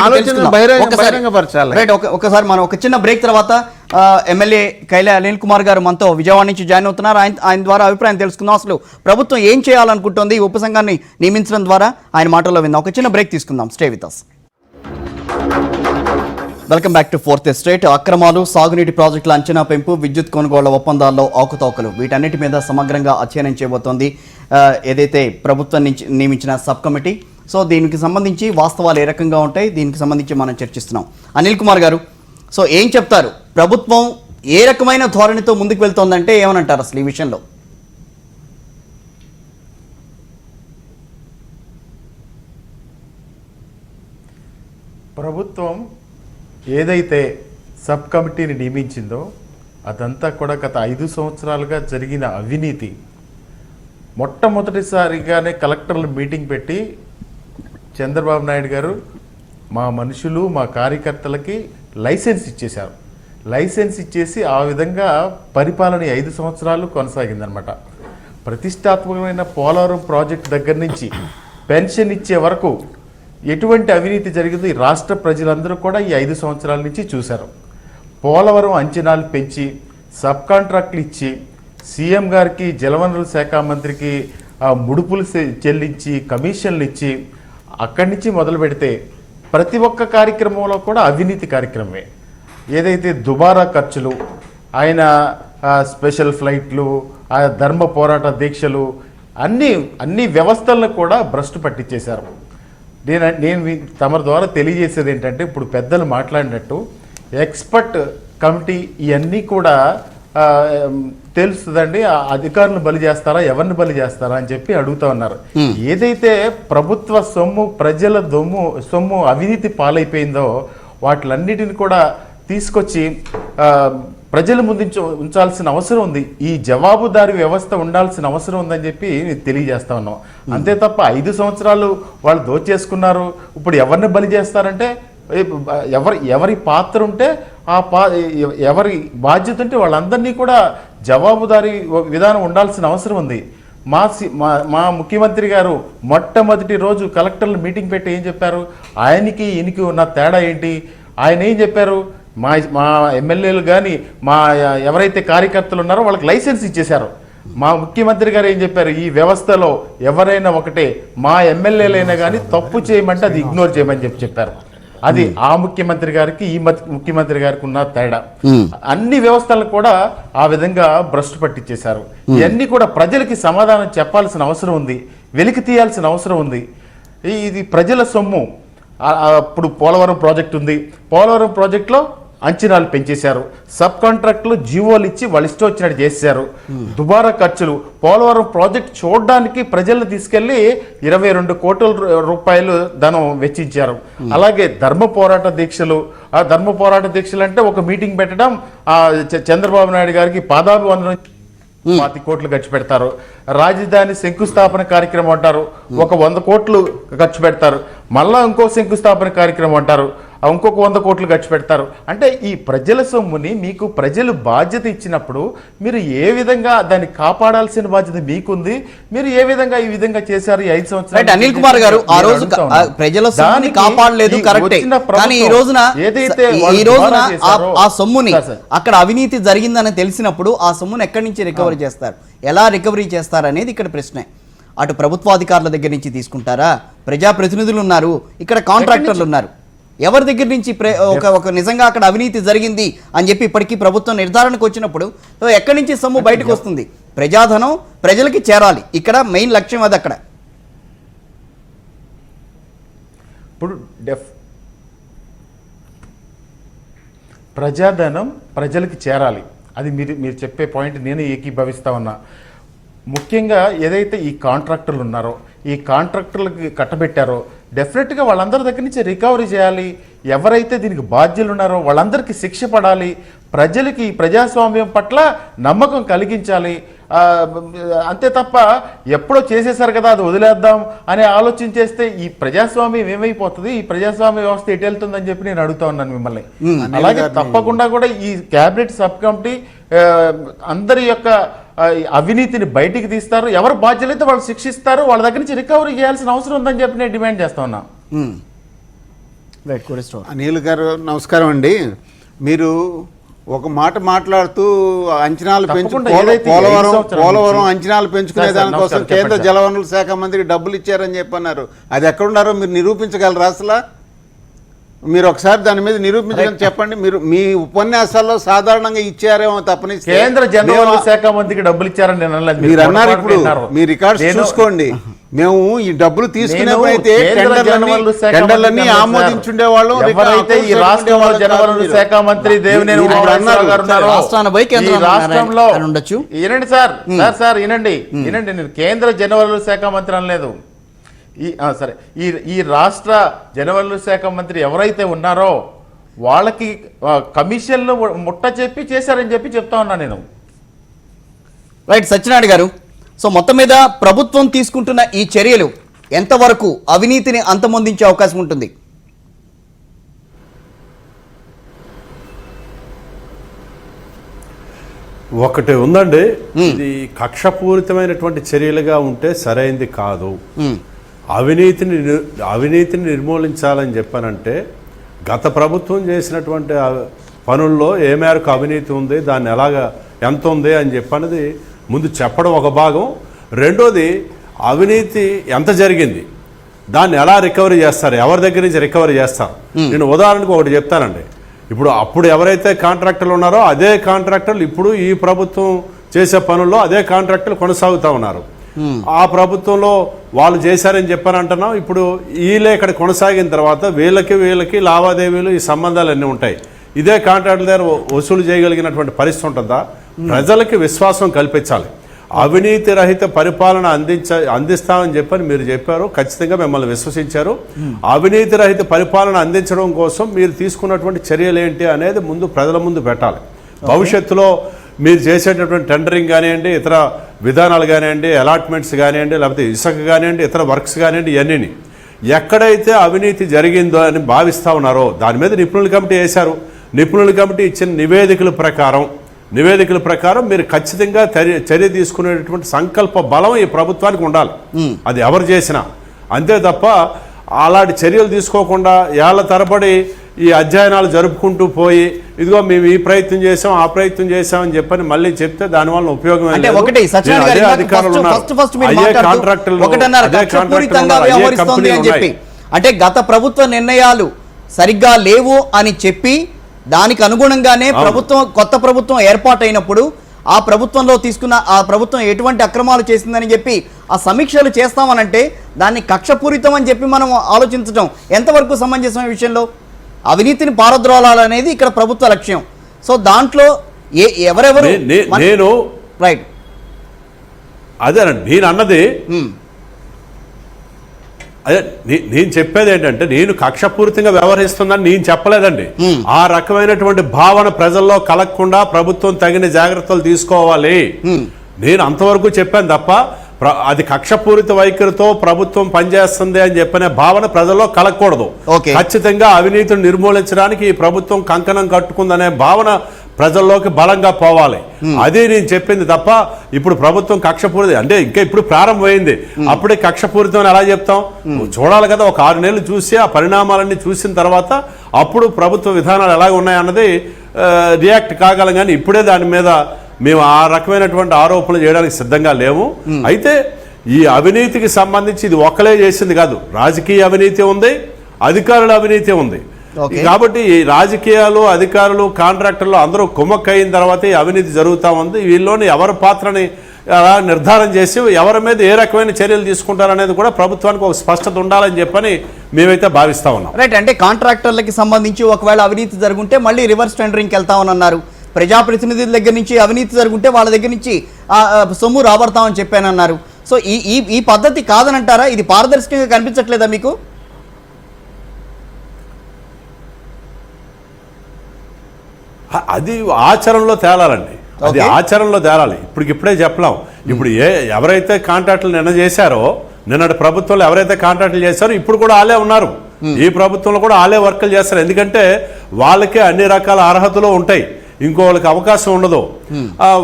ఒకసారి మనం ఒక చిన్న బ్రేక్ తర్వాత ఎమ్మెల్యే కైలా అనిల్ కుమార్ గారు మనతో విజయవాడ నుంచి జాయిన్ అవుతున్నారు. ఆయన ద్వారా అభిప్రాయం తెలుసుకుందాం. అసలు ప్రభుత్వం ఏం చేయాలనుకుంటుంది ఈ ఉపసంఘాన్ని నియమించడం ద్వారా? ఆయన మాటల్లో విందాం. ఒక చిన్న బ్రేక్ తీసుకుందాం. Stay with us. Welcome back to fourth estate. అక్రమాలు, సాగునీటి ప్రాజెక్టుల అంచనా పెంపు, విద్యుత్ కొనుగోళ్ల ఒప్పందాల్లో అవకతవకలు, వీటన్నిటి మీద సమగ్రంగా అధ్యయనం చేయబోతోంది ఏదైతే ప్రభుత్వం నుంచి నియమించిన సబ్ కమిటీ. సో దీనికి సంబంధించి వాస్తవాలు ఏ రకంగా ఉంటాయి, దీనికి సంబంధించి మనం చర్చిస్తున్నాం. అనిల్ కుమార్ గారు, సో ఏం చెప్తారు? ప్రభుత్వం ఏ రకమైన ధోరణితో ముందుకు వెళ్తోందంటే ఏమనంటారు అసలు ఈ విషయంలో? ప్రభుత్వం ఏదైతే సబ్ కమిటీని నియమించిందో అదంతా కూడా గత 5 సంవత్సరాలుగా జరిగిన అవినీతి. మొట్టమొదటిసారిగానే కలెక్టర్లు మీటింగ్ పెట్టి చంద్రబాబు నాయుడు గారు మా మనుషులు, మా కార్యకర్తలకి లైసెన్స్ ఇచ్చేశారు. లైసెన్స్ ఇచ్చేసి ఆ విధంగా పరిపాలన 5 సంవత్సరాలు కొనసాగిందనమాట. ప్రతిష్టాత్మకమైన పోలవరం ప్రాజెక్ట్ దగ్గర నుంచి పెన్షన్ ఇచ్చే వరకు ఎటువంటి అవినీతి జరిగిందో ఈ రాష్ట్ర ప్రజలందరూ కూడా ఈ 5 సంవత్సరాల నుంచి చూశారు. పోలవరం అంచనాలు పెంచి సబ్ కాంట్రాక్ట్లు ఇచ్చి సీఎం గారికి జలవనరుల శాఖ మంత్రికి ముడుపులు చెల్లించి కమిషన్లు ఇచ్చి అక్కడి నుంచి మొదలు పెడితే ప్రతి ఒక్క కార్యక్రమంలో కూడా అవినీతి కార్యక్రమమే. ఏదైతే దుబారా ఖర్చులు, ఆయన స్పెషల్ ఫ్లైట్లు, ఆ ధర్మ పోరాట దీక్షలు, అన్ని వ్యవస్థలను కూడా భ్రష్టు పట్టించేశారు. నేను తమ ద్వారా తెలియజేసేది ఏంటంటే, ఇప్పుడు పెద్దలు మాట్లాడినట్టు ఎక్స్పర్ట్ కమిటీ ఇవన్నీ కూడా తెలుస్తుందండి. అధికారులను బలి చేస్తారా, ఎవరిని బలి చేస్తారా అని చెప్పి అడుగుతా ఉన్నారు. ఏదైతే ప్రభుత్వ సొమ్ము, ప్రజల సొమ్ము అవినీతి పాలైపోయిందో వాటిలన్నిటిని కూడా తీసుకొచ్చి ప్రజల ముందు ఉంచాల్సిన అవసరం ఉంది. ఈ జవాబుదారీ వ్యవస్థ ఉండాల్సిన అవసరం ఉందని చెప్పి తెలియజేస్తా ఉన్నాం. అంతే తప్ప 5 సంవత్సరాలు వాళ్ళు దోచేసుకున్నారు, ఇప్పుడు ఎవరిని బలి చేస్తారంటే ఎవరి పాత్ర ఉంటే ఎవరి బాధ్యత ఉంటే వాళ్ళందరినీ కూడా జవాబుదారీ విధానం ఉండాల్సిన అవసరం ఉంది. మా ముఖ్యమంత్రి గారు మొట్టమొదటి రోజు కలెక్టర్లు మీటింగ్ పెట్టి ఏం చెప్పారు, ఆయనకి ఈయనకి ఉన్న తేడా ఏంటి, ఆయన ఏం చెప్పారు, మా ఎమ్మెల్యేలు కానీ మా ఎవరైతే కార్యకర్తలు ఉన్నారో వాళ్ళకి లైసెన్స్ ఇచ్చేశారు. మా ముఖ్యమంత్రి గారు ఏం చెప్పారు, ఈ వ్యవస్థలో ఎవరైనా ఒకటే, మా ఎమ్మెల్యేలైనా కానీ తప్పు చేయమంటే అది ఇగ్నోర్ చేయమని చెప్పారు. అది ఆ ముఖ్యమంత్రి గారికి ఈ ముఖ్యమంత్రి గారికి ఉన్న తేడా. అన్ని వ్యవస్థలకు కూడా ఆ విధంగా భ్రష్టు పట్టించేశారు. ఇవన్నీ కూడా ప్రజలకి సమాధానం చెప్పాల్సిన అవసరం ఉంది, వెలికి తీయాల్సిన అవసరం ఉంది. ఇది ప్రజల సొమ్ము. అప్పుడు పోలవరం ప్రాజెక్ట్ ఉంది, పోలవరం ప్రాజెక్టులో అంచనాలు పెంచేశారు, సబ్ కాంట్రాక్టులు జీవోలు ఇచ్చి వాళ్ళు ఇష్టం వచ్చినట్టు చేశారు, దుబారా ఖర్చులు. పోలవరం ప్రాజెక్ట్ చూడడానికి ప్రజలను తీసుకెళ్లి 22 కోట్ల రూపాయలు ధనం వెచ్చించారు. అలాగే ధర్మ పోరాట దీక్షలు. ఆ ధర్మ పోరాట దీక్షలు అంటే ఒక మీటింగ్ పెట్టడం, చంద్రబాబు నాయుడు గారికి పాదాభివందనం 40 కోట్లు ఖర్చు పెడతారు. రాజధాని శంకుస్థాపన కార్యక్రమం అంటారు, ఒక 100 కోట్లు ఖర్చు పెడతారు. మళ్ళా ఇంకో శంకుస్థాపన కార్యక్రమం అంటారు, ఇంకొక 100 కోట్లు ఖర్చు పెడతారు. అంటే ఈ ప్రజల సొమ్ముని మీకు ప్రజలు బాధ్యత ఇచ్చినప్పుడు మీరు ఏ విధంగా దాన్ని కాపాడాల్సిన బాధ్యత మీకుంది. మీరు ఏ విధంగా ఈ విధంగా చేశారు ఈ 5 సంవత్సరాలు. అనిల్ కుమార్ గారు, ఆ రోజు ప్రజల సొమ్ముని కాపాడలేదు, కరెక్టే. కానీ ఈ రోజున ఆ సొమ్ముని అక్కడ అవినీతి జరిగిందని తెలిసినప్పుడు ఆ సొమ్ముని ఎక్కడి నుంచి రికవరీ చేస్తారు, ఎలా రికవరీ చేస్తారు అనేది ఇక్కడ ప్రశ్నే. అటు ప్రభుత్వాధికారుల దగ్గర నుంచి తీసుకుంటారా, ప్రజాప్రతినిధులు ఉన్నారు, ఇక్కడ కాంట్రాక్టర్లు ఉన్నారు, ఎవరి దగ్గర నుంచి ఒక నిజంగా అక్కడ అవినీతి జరిగింది అని చెప్పి ఇప్పటికీ ప్రభుత్వం నిర్ధారణకు వచ్చినప్పుడు ఎక్కడి నుంచి సొమ్ము బయటకు వస్తుంది? ప్రజాధనం ప్రజలకి చేరాలి, ఇక్కడ మెయిన్ లక్ష్యం అది. అక్కడ ఇప్పుడు ప్రజాధనం ప్రజలకి చేరాలి, అది మీరు చెప్పే పాయింట్ నేను ఏకీభవిస్తా ఉన్నా. ముఖ్యంగా ఏదైతే ఈ కాంట్రాక్టర్లు ఉన్నారో, ఈ కాంట్రాక్టర్లకి కట్టబెట్టారో డెఫినెట్గా వాళ్ళందరి దగ్గర నుంచి రికవరీ చేయాలి. ఎవరైతే దీనికి బాధ్యులు ఉన్నారో వాళ్ళందరికీ శిక్ష పడాలి. ప్రజలకి ప్రజాస్వామ్యం పట్ల నమ్మకం కలిగించాలి. అంతే తప్ప ఎప్పుడో చేసేసారు కదా అది వదిలేద్దాం అనే ఆలోచన చేస్తే ఈ ప్రజాస్వామ్యం ఏమైపోతుంది, ఈ ప్రజాస్వామ్య వ్యవస్థ ఎటు వెళ్తుందని చెప్పి నేను అడుగుతా ఉన్నాను మిమ్మల్ని. అలాగే తప్పకుండా కూడా ఈ క్యాబినెట్ సబ్ కమిటీ అందరి యొక్క అవినీతిని బయటికి తీస్తారు, ఎవరు బాధ్యులైతే వాళ్ళు శిక్షిస్తారు, వాళ్ళ దగ్గర నుంచి రికవరీ చేయాల్సిన అవసరం ఉందని చెప్పి నేను డిమాండ్ చేస్తా ఉన్నా. అనిల్ గారు నమస్కారం అండి. మీరు ఒక మాట మాట్లాడుతూ అంచనాలు పోలవరం అంచనాలు పెంచుకునే దానికోసం కేంద్ర జలవనరుల శాఖ మంత్రికి డబ్బులు ఇచ్చారని చెప్పన్నారు. అది ఎక్కడున్నారో మీరు నిరూపించగలరా? అసలు మీరు ఒకసారి దాని మీద నిరూపించడం చెప్పండి. మీరు మీ ఉపన్యాసాల్లో సాధారణంగా ఇచ్చారేమో తప్పనిసరి కేంద్ర జలవనరుల శాఖ మంత్రికి డబ్బులు ఇచ్చారని మీరు అన్నారు. ఇప్పుడు మీ రికార్డ్స్ చూసుకోండి. మేము ఈ డబ్బులు తీసుకునేప్పుడైతే టెండర్లన్నీ ఆమోదించుండేవాళ్ళం. ఎవరైతే ఈ రాష్ట్రంలో జలవనరుల శాఖ మంత్రి దేవినేని రాష్ట్రంలో వినండి సార్ వినండి నేను కేంద్ర జలవనరుల శాఖ మంత్రి అనలేదు. సరే ఈ రాష్ట్ర జలవనరుల శాఖ మంత్రి ఎవరైతే ఉన్నారో వాళ్ళకి కమిషన్లు ముట్ట చెప్పి చేశారని చెప్పి చెప్తా ఉన్నా నేను. రైట్ సత్యనారాయణ గారు, సో మొత్తం మీద ప్రభుత్వం తీసుకుంటున్న ఈ చర్యలు ఎంతవరకు అవినీతిని అంతమొందించే అవకాశం ఉంటుంది? ఒకటి ఉందండి, ఇది కక్షపూరితమైనటువంటి చర్యలుగా ఉంటే సరైంది కాదు. అవినీతిని నిర్మూలించాలని చెప్పానంటే గత ప్రభుత్వం చేసినటువంటి పనుల్లో ఏ మేరకు అవినీతి ఉంది, దాన్ని ఎంత ఉంది అని చెప్పనేది ముందు చెప్పడం ఒక భాగం. రెండోది అవినీతి ఎంత జరిగింది, దాన్ని ఎలా రికవరీ చేస్తారు, ఎవరి దగ్గర నుంచి రికవరీ చేస్తారు. నేను ఉదాహరణకు ఒకటి చెప్తానండి. ఇప్పుడు అప్పుడు ఎవరైతే కాంట్రాక్టర్లు ఉన్నారో అదే కాంట్రాక్టర్లు ఇప్పుడు ఈ ప్రభుత్వం చేసే పనుల్లో అదే కాంట్రాక్టర్లు కొనసాగుతూ ఉన్నారు. ఆ ప్రభుత్వంలో వాళ్ళు చేశారని చెప్పారంటున్నాం. ఇప్పుడు వీళ్ళే ఇక్కడ కొనసాగిన తర్వాత వీళ్ళకి లావాదేవీలు, ఈ సంబంధాలు అన్నీ ఉంటాయి. ఇదే కాంట్రాక్టుల దగ్గర వసూలు చేయగలిగినటువంటి పరిస్థితి ఉంటుందా? ప్రజలకి విశ్వాసం కల్పించాలి. అవినీతి రహిత పరిపాలన అందిస్తామని చెప్పని మీరు చెప్పారు, ఖచ్చితంగా మిమ్మల్ని విశ్వసించారు. అవినీతి రహిత పరిపాలన అందించడం కోసం మీరు తీసుకున్నటువంటి చర్యలు ఏంటి అనేది ముందు ప్రజల ముందు పెట్టాలి. భవిష్యత్తులో మీరు చేసేటటువంటి టెండరింగ్ కానివ్వండి, ఇతర విధానాలు కానివ్వండి, అలాట్మెంట్స్ కానివ్వండి, లేకపోతే ఇసుక కానివ్వండి, ఇతర వర్క్స్ కానివ్వండి, ఇవన్నీ ఎక్కడైతే అవినీతి జరిగిందో అని భావిస్తూ ఉన్నారో దాని మీద నిపుణుల కమిటీ వేశారు. నిపుణుల కమిటీ ఇచ్చిన నివేదికల ప్రకారం మీరు ఖచ్చితంగా చర్య తీసుకునేటటువంటి సంకల్ప బలం ఈ ప్రభుత్వానికి ఉండాలి. అది ఎవరు చేసినా అంతే తప్ప అలాంటి చర్యలు తీసుకోకుండా ఏళ్ల తరబడి ఈ అధ్యయనాలు జరుపుకుంటూ పోయి ఇదిగో మేము ఈ ప్రయత్నం చేసాం ఆ ప్రయత్నం చేసాం అని చెప్పని మళ్ళీ చెప్తే దానివల్ల ఉపయోగం అంటే గత ప్రభుత్వ నిర్ణయాలు సరిగ్గా లేవు అని చెప్పి దానికి అనుగుణంగానే కొత్త ప్రభుత్వం ఏర్పాటైనప్పుడు ఆ ప్రభుత్వం ఎటువంటి అక్రమాలు చేసిందని చెప్పి ఆ సమీక్షలు చేస్తామనంటే దాన్ని కక్షపూరితం అని చెప్పి మనం ఆలోచించడం ఎంతవరకు సమంజసం ఈ విషయంలో? అవినీతిని పారద్రోలాలనేది ఇక్కడ ప్రభుత్వ లక్ష్యం. సో దాంట్లో ఎవరెవరు నేను రైట్ అదేనండి నేను అన్నది. అదే నేను చెప్పేది ఏంటంటే నేను కక్షపూరితంగా వ్యవహరిస్తుందని నేను చెప్పలేదండి. ఆ రకమైనటువంటి భావన ప్రజల్లో కలగకుండా ప్రభుత్వం తగిన జాగ్రత్తలు తీసుకోవాలి నేను అంతవరకు చెప్పాను తప్ప అది కక్షపూరిత వైఖరితో ప్రభుత్వం పనిచేస్తుంది అని చెప్పిన భావన ప్రజల్లో కలగకూడదు. ఖచ్చితంగా అవినీతిని నిర్మూలించడానికి ఈ ప్రభుత్వం కంకణం కట్టుకుందనే భావన ప్రజల్లోకి బలంగా పోవాలి. అదే నేను చెప్పింది తప్ప ఇప్పుడు ప్రభుత్వం కక్షపూరిత అంటే ఇంకా ఇప్పుడు ప్రారంభమైంది, అప్పుడే కక్షపూరితం అని ఎలా చెప్తాం? చూడాలి కదా, ఒక 6 నెలలు చూసి ఆ పరిణామాలన్నీ చూసిన తర్వాత అప్పుడు ప్రభుత్వ విధానాలు ఎలాగ ఉన్నాయన్నది రియాక్ట్ కాగలం. కానీ ఇప్పుడే దాని మీద మేము ఆ రకమైనటువంటి ఆరోపణలు చేయడానికి సిద్ధంగా లేము. అయితే ఈ అవినీతికి సంబంధించి ఇది ఒక్కలే చేసింది కాదు, రాజకీయ అవినీతి ఉంది, అధికారుల అవినీతి ఉంది. కాబట్టి ఈ రాజకీయాలు, అధికారులు, కాంట్రాక్టర్లు అందరూ కుమ్మక్కయిన తర్వాత ఈ అవినీతి జరుగుతూ ఉంది. వీళ్ళలోని ఎవరి పాత్రని నిర్ధారణ చేసి ఎవరి మీద ఏ రకమైన చర్యలు తీసుకుంటారనేది కూడా ప్రభుత్వానికి ఒక స్పష్టత ఉండాలని చెప్పని మేమైతే భావిస్తా ఉన్నాం. రైట్. అంటే కాంట్రాక్టర్లకి సంబంధించి ఒకవేళ అవినీతి జరుగుంటే మళ్ళీ రివర్స్ టెండరింగ్కి వెళ్తామని అన్నారు. ప్రజాప్రతినిధుల దగ్గర నుంచి అవినీతి జరుగుంటే వాళ్ళ దగ్గర నుంచి సొమ్ము రాబడతామని చెప్పానన్నారు. సో ఈ పద్ధతి కాదనంటారా? ఇది పారదర్శకంగా కనిపించట్లేదా మీకు? అది ఆచరణలో తేలాలండి, అది ఆచరణలో తేలాలి. ఇప్పుడే చెప్పలేం. ఇప్పుడు ఎవరైతే కాంట్రాక్టులు నిన్న చేశారో, నిన్నటి ప్రభుత్వంలో ఎవరైతే కాంట్రాక్టులు చేశారో ఇప్పుడు కూడా వాళ్ళే ఉన్నారు. ఈ ప్రభుత్వంలో కూడా వాళ్ళే వర్కులు చేస్తారు. ఎందుకంటే వాళ్ళకే అన్ని రకాల అర్హతలు ఉంటాయి, ఇంకోళ్ళకి అవకాశం ఉండదు.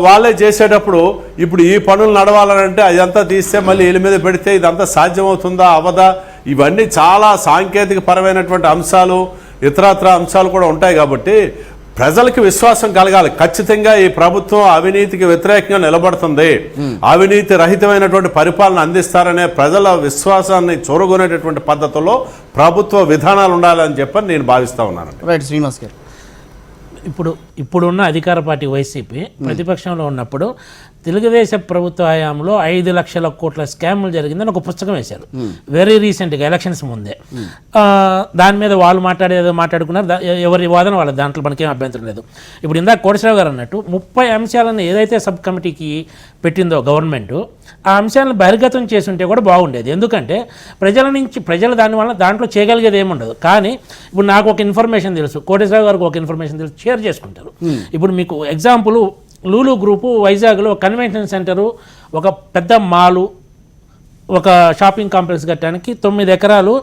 వాళ్ళే చేసేటప్పుడు ఇప్పుడు ఈ పనులు నడవాలనంటే అదంతా తీస్తే మళ్ళీ వీళ్ళ మీద పెడితే ఇదంతా సాధ్యమవుతుందా అవదా? ఇవన్నీ చాలా సాంకేతిక పరమైనటువంటి అంశాలు, ఇతరత్ర అంశాలు కూడా ఉంటాయి. కాబట్టి ప్రజలకు విశ్వాసం కలగాలి. ఖచ్చితంగా ఈ ప్రభుత్వం అవినీతికి వ్యతిరేకంగా నిలబడుతుంది, అవినీతి రహితమైనటువంటి పరిపాలన అందిస్తారనే ప్రజల విశ్వాసాన్ని చూరగొనేటటువంటి పద్ధతుల్లో ప్రభుత్వ విధానాలు ఉండాలని చెప్పని నేను భావిస్తా ఉన్నాను. రైట్ శ్రీనివాస్ గారు, ఇప్పుడున్న అధికార పార్టీ వైసీపీ ప్రతిపక్షంలో ఉన్నప్పుడు తెలుగుదేశం ప్రభుత్వ హయాంలో 5 లక్షల కోట్ల స్కామ్లు జరిగిందని ఒక పుస్తకం వేశారు వెరీ రీసెంట్గా ఎలక్షన్స్ ముందే. దాని మీద వాళ్ళు మాట్లాడుకున్నారు, ఎవరి వాదన వాళ్ళ, దాంట్లో మనకేం అభ్యంతరం లేదు. ఇప్పుడు ఇందాక కోటేశ్వరరావు గారు అన్నట్టు 30 అంశాలను ఏదైతే సబ్ కమిటీకి పెట్టిందో గవర్నమెంట్, ఆ అంశాలను బహిర్గతం చేసి ఉంటే కూడా బాగుండేది. ఎందుకంటే ప్రజలు దాంట్లో చేయగలిగేది ఏముండదు. కానీ ఇప్పుడు నాకు ఒక ఇన్ఫర్మేషన్ తెలుసు, కోటేశ్వరరావు గారికి ఒక ఇన్ఫర్మేషన్ తెలుసు, షేర్ చేసుకుంటారు. ఇప్పుడు మీకు ఎగ్జాంపుల్, లూలు గ్రూపు వైజాగ్లో కన్వెన్షన్ సెంటరు, ఒక పెద్ద మాలు, ఒక షాపింగ్ కాంప్లెక్స్ కట్టడానికి 9 ఎకరాలు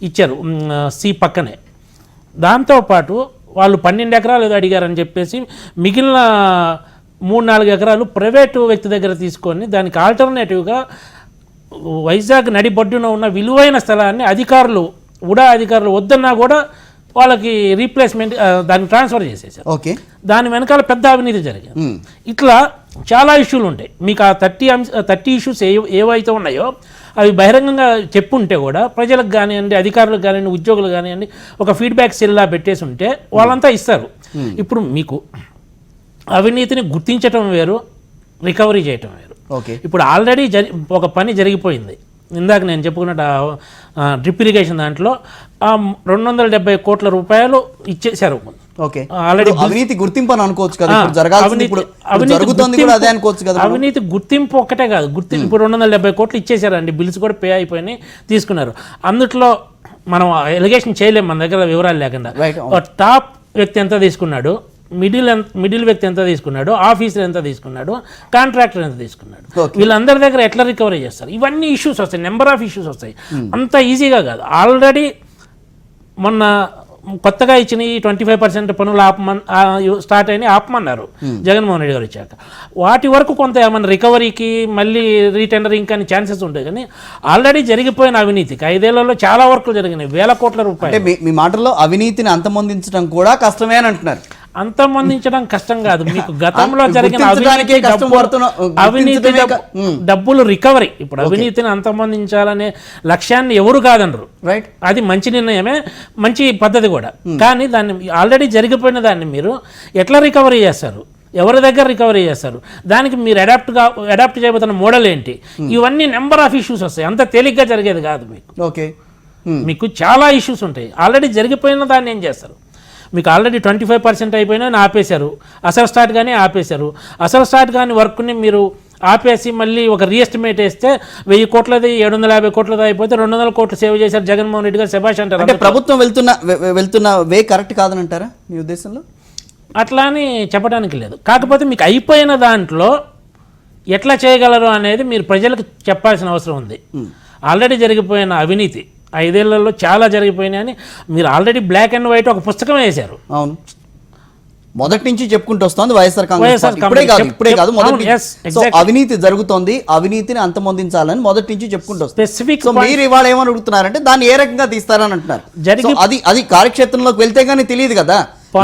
ఇచ్చారు సి పక్కనే. దాంతోపాటు వాళ్ళు 12 ఎకరాలు ఏదో అడిగారని చెప్పేసి మిగిలిన 3-4 ఎకరాలు ప్రైవేటు వ్యక్తి దగ్గర తీసుకొని దానికి ఆల్టర్నేటివ్గా వైజాగ్ నడిబొడ్డున ఉన్న విలువైన స్థలాన్ని ఉడా అధికారులు వద్దన్నా కూడా వాళ్ళకి రీప్లేస్మెంట్ దాన్ని ట్రాన్స్ఫర్ చేసేసారు. ఓకే, దాని వెనకాల పెద్ద అవినీతి జరిగింది. ఇట్లా చాలా ఇష్యూలు ఉంటాయి. మీకు ఆ 30 ఇష్యూస్ ఏవైతే ఉన్నాయో అవి బహిరంగంగా చెప్పుంటే కూడా ప్రజలకు కానివ్వండి, అధికారులకు కానివ్వండి, ఉద్యోగులు కానివ్వండి, ఒక ఫీడ్బ్యాక్ సెల్లా పెట్టేసి ఉంటే వాళ్ళంతా ఇస్తారు. ఇప్పుడు మీకు అవినీతిని గుర్తించటం వేరు, రికవరీ చేయటం వేరు. ఓకే, ఇప్పుడు ఆల్రెడీ ఒక పని జరిగిపోయింది. ఇందాక నేను చెప్పుకున్నట్టు డ్రిప్ ఇరిగేషన్ దాంట్లో 270 కోట్ల రూపాయలు ఇచ్చేశారు. ఓకే, ఆల్రెడీ అవినీతి గుర్తింపు అని అనుకోవచ్చు కదా, ఇప్పుడు జరగాల్సింది ఇప్పుడు జరుగుతోంది కూడా అదే అనుకోవచ్చు కదా. అవినీతి గుర్తింపు ఒక్కటే కాదు, ఇప్పుడు 270 కోట్లు ఇచ్చేశారండి, బిల్స్ కూడా పే అయిపోయినాయి, తీసుకున్నారు. అందుట్లో మనం ఎలిగేషన్ చేయలేము మన దగ్గర వివరాలు లేకుండా. టాప్ వ్యక్తి ఎంత తీసుకున్నాడు, మిడిల్ వ్యక్తి ఎంత తీసుకున్నాడు, ఆఫీసర్ ఎంత తీసుకున్నాడు, కాంట్రాక్టర్ ఎంత తీసుకున్నాడు, వీళ్ళందరి దగ్గర ఎట్లా రికవరీ చేస్తారు, ఇవన్నీ ఇష్యూస్ వస్తాయి, నెంబర్ ఆఫ్ ఇష్యూస్ వస్తాయి. అంత ఈజీగా కాదు. ఆల్రెడీ మొన్న కొత్తగా ఇచ్చిన ఈ 25% పనులు స్టార్ట్ అయినాయి, ఆపమన్నారు జగన్మోహన్ రెడ్డి గారు వచ్చాక. వాటి వరకు కొంత ఏమన్నా రికవరీకి మళ్ళీ రీటెండరింగ్ కానీ ఛాన్సెస్ ఉంటాయి. కానీ ఆల్రెడీ జరిగిపోయిన అవినీతికి 5 ఏళ్లలో చాలా వర్కులు జరిగినాయి, వేల కోట్ల రూపాయలు. మీ మాటల్లో అవినీతిని అంతమొందించడం కూడా కష్టమే అని అంటున్నారు. అంతమొందించడం కష్టం కాదు, మీకు గతంలో జరిగిన అవినీతి డబ్బులు రికవరీ. ఇప్పుడు అవినీతిని అంతమొందించాలనే లక్ష్యాన్ని ఎవరు కాదనరు, రైట్? అది మంచి నిర్ణయమే, మంచి పద్ధతి కూడా. కానీ దాన్ని ఆల్రెడీ జరిగిపోయిన దాన్ని మీరు ఎట్లా రికవరీ చేస్తారు, ఎవరి దగ్గర రికవరీ చేస్తారు, దానికి మీరు అడాప్ట్ చేయబోతున్న మోడల్ ఏంటి, ఇవన్నీ నెంబర్ ఆఫ్ ఇష్యూస్ వస్తాయి. అంత తేలిగ్గా జరిగేది కాదు మీకు. ఓకే, మీకు చాలా ఇష్యూస్ ఉంటాయి. ఆల్రెడీ జరిగిపోయిన దాన్ని ఏం చేస్తారు? మీకు ఆల్రెడీ 25% అయిపోయినా ఆపేశారు, అసలు స్టార్ట్ కానీ ఆపేశారు. అసలు స్టార్ట్ కానీ వర్క్ని మీరు ఆపేసి మళ్ళీ ఒక రీఎస్టిమేట్ వేస్తే 1000 కోట్లది 750 కోట్లది అయిపోతే 200 కోట్లు సేవ్ చేశారు జగన్మోహన్ రెడ్డి గారు, శభాష్ అంటారు. అంటే ప్రభుత్వం వెళ్తున్న వే కరెక్ట్ కాదనంటారా మీ ఉద్దేశంలో? అట్లా అని చెప్పడానికి లేదు. కాకపోతే మీకు అయిపోయిన దాంట్లో ఎట్లా చేయగలరు అనేది మీరు ప్రజలకు చెప్పాల్సిన అవసరం ఉంది. ఆల్రెడీ జరిగిపోయిన అవినీతి 5 ఏళ్లలో చాలా జరిగిపోయినాయని మీరు ఆల్రెడీ బ్లాక్ అండ్ వైట్ ఒక పుస్తకం వేశారు. అవును, మొదటి నుంచి చెప్పుకుంటూ వస్తుంది వైఎస్ఆర్ కాంగ్రెస్. ఇప్పుడే కాదు మొదటి అవినీతి జరుగుతోంది, అవినీతిని అంతమొందించాలని మొదటి నుంచి చెప్పుకుంటూ వస్తుంది. స్పెసిఫిక్ మీరు ఇవాళ ఏమని అడుగుతున్నారంటే దాన్ని ఏ రకంగా తీస్తారని అంటున్నారు. అది కార్యక్షేత్రంలోకి వెళ్తే గానీ తెలియదు కదా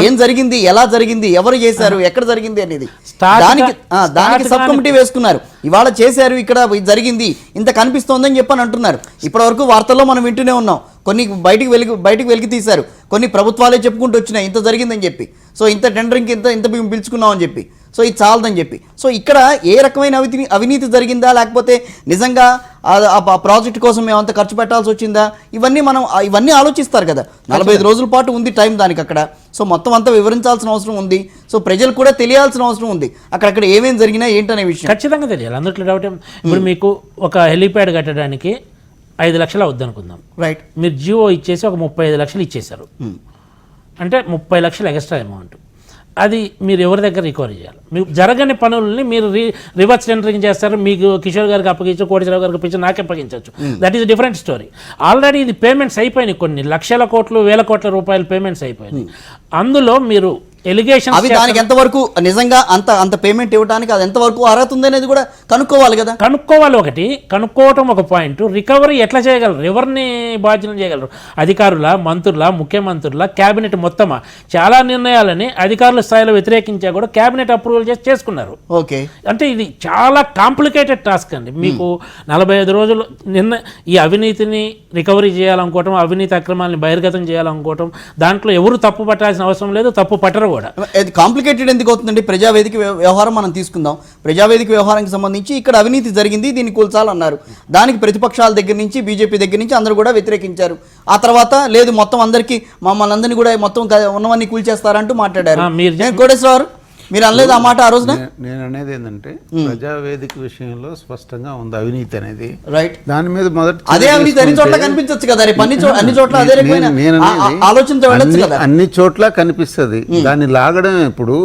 ఏం జరిగింది, ఎలా జరిగింది, ఎవరు చేశారు, ఎక్కడ జరిగింది అనేది. దానికి సబ్ కమిటీ వేసుకున్నారు, ఇవాళ చేశారు, ఇక్కడ జరిగింది, ఇంత కనిపిస్తోందని చెప్పని అంటున్నారు. ఇప్పటి వరకు వార్తల్లో మనం వింటూనే ఉన్నాం. కొన్ని బయటికి వెలికి తీశారు, కొన్ని ప్రభుత్వాలే చెప్పుకుంటూ వచ్చినాయి ఇంత జరిగిందని చెప్పి. సో ఇంత టెండరింగ్కి ఇంత మేము పిలుచుకున్నాం అని చెప్పి, సో ఇది చాలదని చెప్పి. సో ఇక్కడ ఏ రకమైన అవినీతి జరిగిందా, లేకపోతే నిజంగా ఆ ప్రాజెక్ట్ కోసం మేము అంత ఖర్చు పెట్టాల్సి వచ్చిందా, ఇవన్నీ ఆలోచిస్తారు కదా. 45 రోజుల పాటు ఉంది టైం దానికి అక్కడ. సో మొత్తం అంతా వివరించాల్సిన అవసరం ఉంది. సో ప్రజలు కూడా తెలియాల్సిన అవసరం ఉంది అక్కడక్కడ ఏమేమి జరిగినా ఏంటనే విషయం ఖచ్చితంగా తెలియాలి. అందుట్లో డౌట్ ఏం. ఇప్పుడు మీకు ఒక హెలీప్యాడ్ కట్టడానికి 5 లక్షలు అవుద్ది అనుకుందాం, రైట్? మీరు జియో ఇచ్చేసి ఒక 35 లక్షలు ఇచ్చేశారు, అంటే 30 లక్షలు ఎక్స్ట్రా అమౌంట్. అది మీరు ఎవరి దగ్గర రికవరీ చేయాలి? మీకు జరగని పనులని మీరు రివర్స్ టెండరింగ్ చేస్తారు, మీకు కిషోర్ గారికి అప్పగించు, కోటేశ్వరరావు గారికి అప్పగించు, నాకే అప్పగించవచ్చు. That is different story. Already ఇది పేమెంట్స్ అయిపోయినాయి, కొన్ని లక్షల కోట్లు, వేల కోట్ల రూపాయలు పేమెంట్స్ అయిపోయినాయి. అందులో మీరు ఎలిగేషన్ అవి దానికి ఎంతవరకు నిజంగా అంత పేమెంట్ ఇవ్వడానికి అది ఎంతవరకు అర్హత ఉంది అనేది కూడా కనుక్కోవాలి కదా. ఒకటి కనుక్కోవటం ఒక పాయింట్. రికవరీ ఎట్లా చేయగలరు, ఎవరిని బాధ్యత చేయగలరు? అధికారుల, మంత్రుల, ముఖ్యమంత్రుల, క్యాబినెట్ మొత్తమా? చాలా నిర్ణయాలని అధికారుల స్థాయిలో వ్యతిరేకించా కూడా క్యాబినెట్ అప్రూవల్ చేసి చేసుకున్నారు. ఓకే, అంటే ఇది చాలా కాంప్లికేటెడ్ టాస్క్ అండి. మీకు 45 రోజులు ఈ అవినీతిని రికవరీ చేయాలనుకోవటం, అవినీతి అక్రమాలని బహిర్గతం చేయాలనుకోవటం, దాంట్లో ఎవరు తప్పు పట్టాల్సిన అవసరం లేదు, తప్పు పట్టరు కూడా. కాంప్లికేటెడ్ ఎందుకు అవుతుందండి? ప్రజావేదిక వ్యవహారం మనం తీసుకుందాం. ప్రజావేదిక వ్యవహారానికి సంబంధించి ఇక్కడ అవినీతి జరిగింది, దీన్ని కూల్చాలన్నారు. దానికి ప్రతిపక్షాల దగ్గర నుంచి, బీజేపీ దగ్గర నుంచి అందరూ కూడా వ్యతిరేకించారు. ఆ తర్వాత లేదు మొత్తం అందరికీ మమ్మల్ని అందరినీ కూడా మొత్తం ఉన్నవన్నీ కూల్చేస్తారంటూ మాట్లాడారు. కోటేశ్వరరావు మీరు అనలేదు ఆ మాట ఆ రోజున? నేను అనేది ఏంటంటే ప్రజావేదిక విషయంలో స్పష్టంగా ఉంది అవినీతి అనేది, రైట్? దాని మీద మొదటి అదే అవినీతి అన్ని చోట్ల కనిపించవచ్చు కదా, అన్ని చోట్ల అదే రకమైన ఆలోచనతో వెళ్ళొచ్చు కదా. అన్ని చోట్ల కనిపిస్తుంది. దాన్ని లాగడం ఇప్పుడు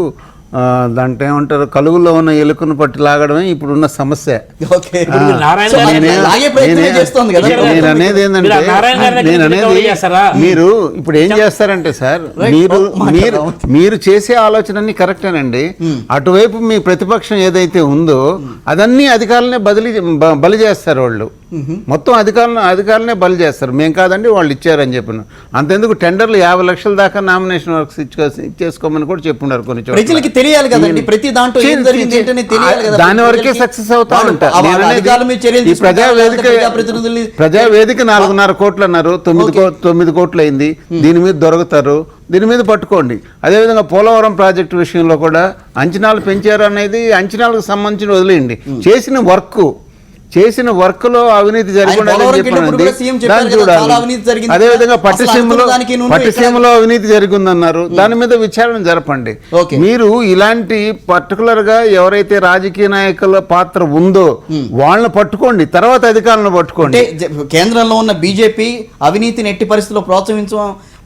దాంట్లో ఏమంటారు, కలుగులో ఉన్న ఎలుకను పట్టి లాగడమే ఇప్పుడున్న సమస్య. ఓకే. మీరు నారాయణ సో గారిని ఆయన లాగే ప్రయత్నమే చేస్తోంది కదా. నేను అనేది ఏంటంటే, మీరు నారాయణ గారి దగ్గర నేను రికవరీ అనేది చేస్తారా? మీరు ఇప్పుడు ఏం చేస్తారంటే సార్, మీరు చేసే ఆలోచన కరెక్టేనండి. అటువైపు మీ ప్రతిపక్షం ఏదైతే ఉందో అదన్నీ అధికారులనే బలి చేస్తారు వాళ్ళు. మొత్తం అధికారులనే బలి చేస్తారు. మేము కాదండి వాళ్ళు ఇచ్చారని చెప్పిన. అంతెందుకు టెండర్లు 50 లక్షల దాకా నామినేషన్ వర్క్స్ ఇచ్చేసుకోమని కూడా చెప్పున్నారు కొన్ని చోట్ల. ప్రజలకి తెలియాలి కదండి, ప్రతి దాంట్లో ఏం జరిగింది ఏంటనే తెలియాలి కదా. దాని వరకే సక్సెస్ అవుతా ఉంటారు. ప్రజావేదిక 4.5 కోట్లు అన్నారు, 9 కోట్లు అయింది. దీని మీద దొరుకుతారు, దీని మీద పట్టుకోండి. అదేవిధంగా పోలవరం ప్రాజెక్టు విషయంలో కూడా అంచనాలు పెంచారు అనేది అంచనాలకు సంబంధించిన వదిలేయండి. చేసిన వర్క్ లో అవినీతి జరిగింది. అదేవిధంగా పట్టిసీమలో అవినీతి జరిగిందన్నారు, దాని మీద విచారణ జరపండి. మీరు ఇలాంటి పర్టికులర్ గా ఎవరైతే రాజకీయ నాయకుల పాత్ర ఉందో వాళ్ళని పట్టుకోండి, తర్వాత అధికారులను పట్టుకోండి. కేంద్రంలో ఉన్న బీజేపీ అవినీతిని ఎట్టి పరిస్థితుల్లో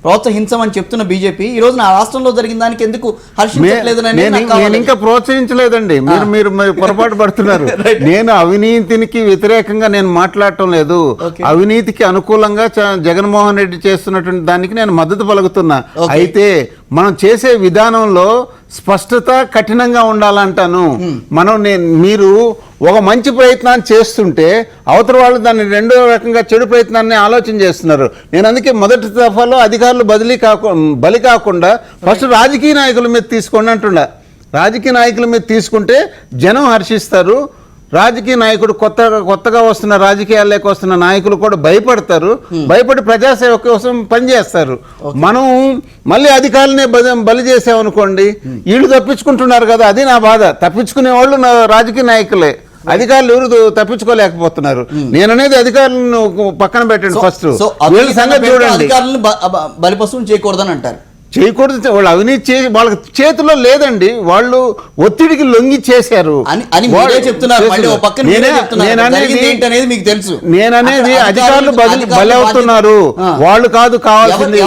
ప్రోత్సహించమని చెప్తున్న బీజేపీ ఈ రోజు నా రాష్ట్రంలో జరిగిన దానికి ఎందుకు హర్షించట్లేదు? నేను ఇంకా ప్రోత్సహించలేదండి, మీరు పొరపాటు పడుతున్నారు. నేను అవినీతికి వ్యతిరేకంగా నేను మాట్లాడటం లేదు. అవినీతికి అనుకూలంగా జగన్మోహన్ రెడ్డి చేస్తున్నటువంటి దానికి నేను మద్దతు పలుకుతున్నా. అయితే మనం చేసే విధానంలో స్పష్టత కఠినంగా ఉండాలంటాను. మీరు ఒక మంచి ప్రయత్నాన్ని చేస్తుంటే అవతల వాళ్ళు దాన్ని రెండో రకంగా చెడు ప్రయత్నాన్ని ఆలోచన చేస్తున్నారు. నేను అందుకే మొదటి దఫాలో అధికారులు బలి కాకుండా ఫస్ట్ రాజకీయ నాయకుల మీద తీసుకోండి అంటుండ. రాజకీయ నాయకుల మీద తీసుకుంటే జనం హర్షిస్తారు. రాజకీయ నాయకుడు కొత్తగా వస్తున్న రాజకీయాల్లోకి వస్తున్న నాయకులు కూడా భయపడతారు, భయపడి ప్రజాసేవ కోసం పనిచేస్తారు. మనం మళ్ళీ అధికారులనే బలి చేసామనుకోండి, వీళ్ళు తప్పించుకుంటున్నారు కదా, అది నా బాధ. తప్పించుకునే వాళ్ళు రాజకీయ నాయకులే, అధికారులు ఎవరు తప్పించుకోలేకపోతున్నారు. నేననేది అధికారులను పక్కన పెట్టండి, ఫస్ట్ వీళ్ళ సంగతి చూడండి. అధికారులను బలిపశువులు చేయకూడదని అంటారు. చేయకూడదు, వాళ్ళు అవినీతి వాళ్ళ చేతిలో లేదండి, వాళ్ళు ఒత్తిడికి లొంగి చేశారు. నేననేది అధికారులు బలి అవుతున్నారు, వాళ్ళు కాదు కావాల్సింది.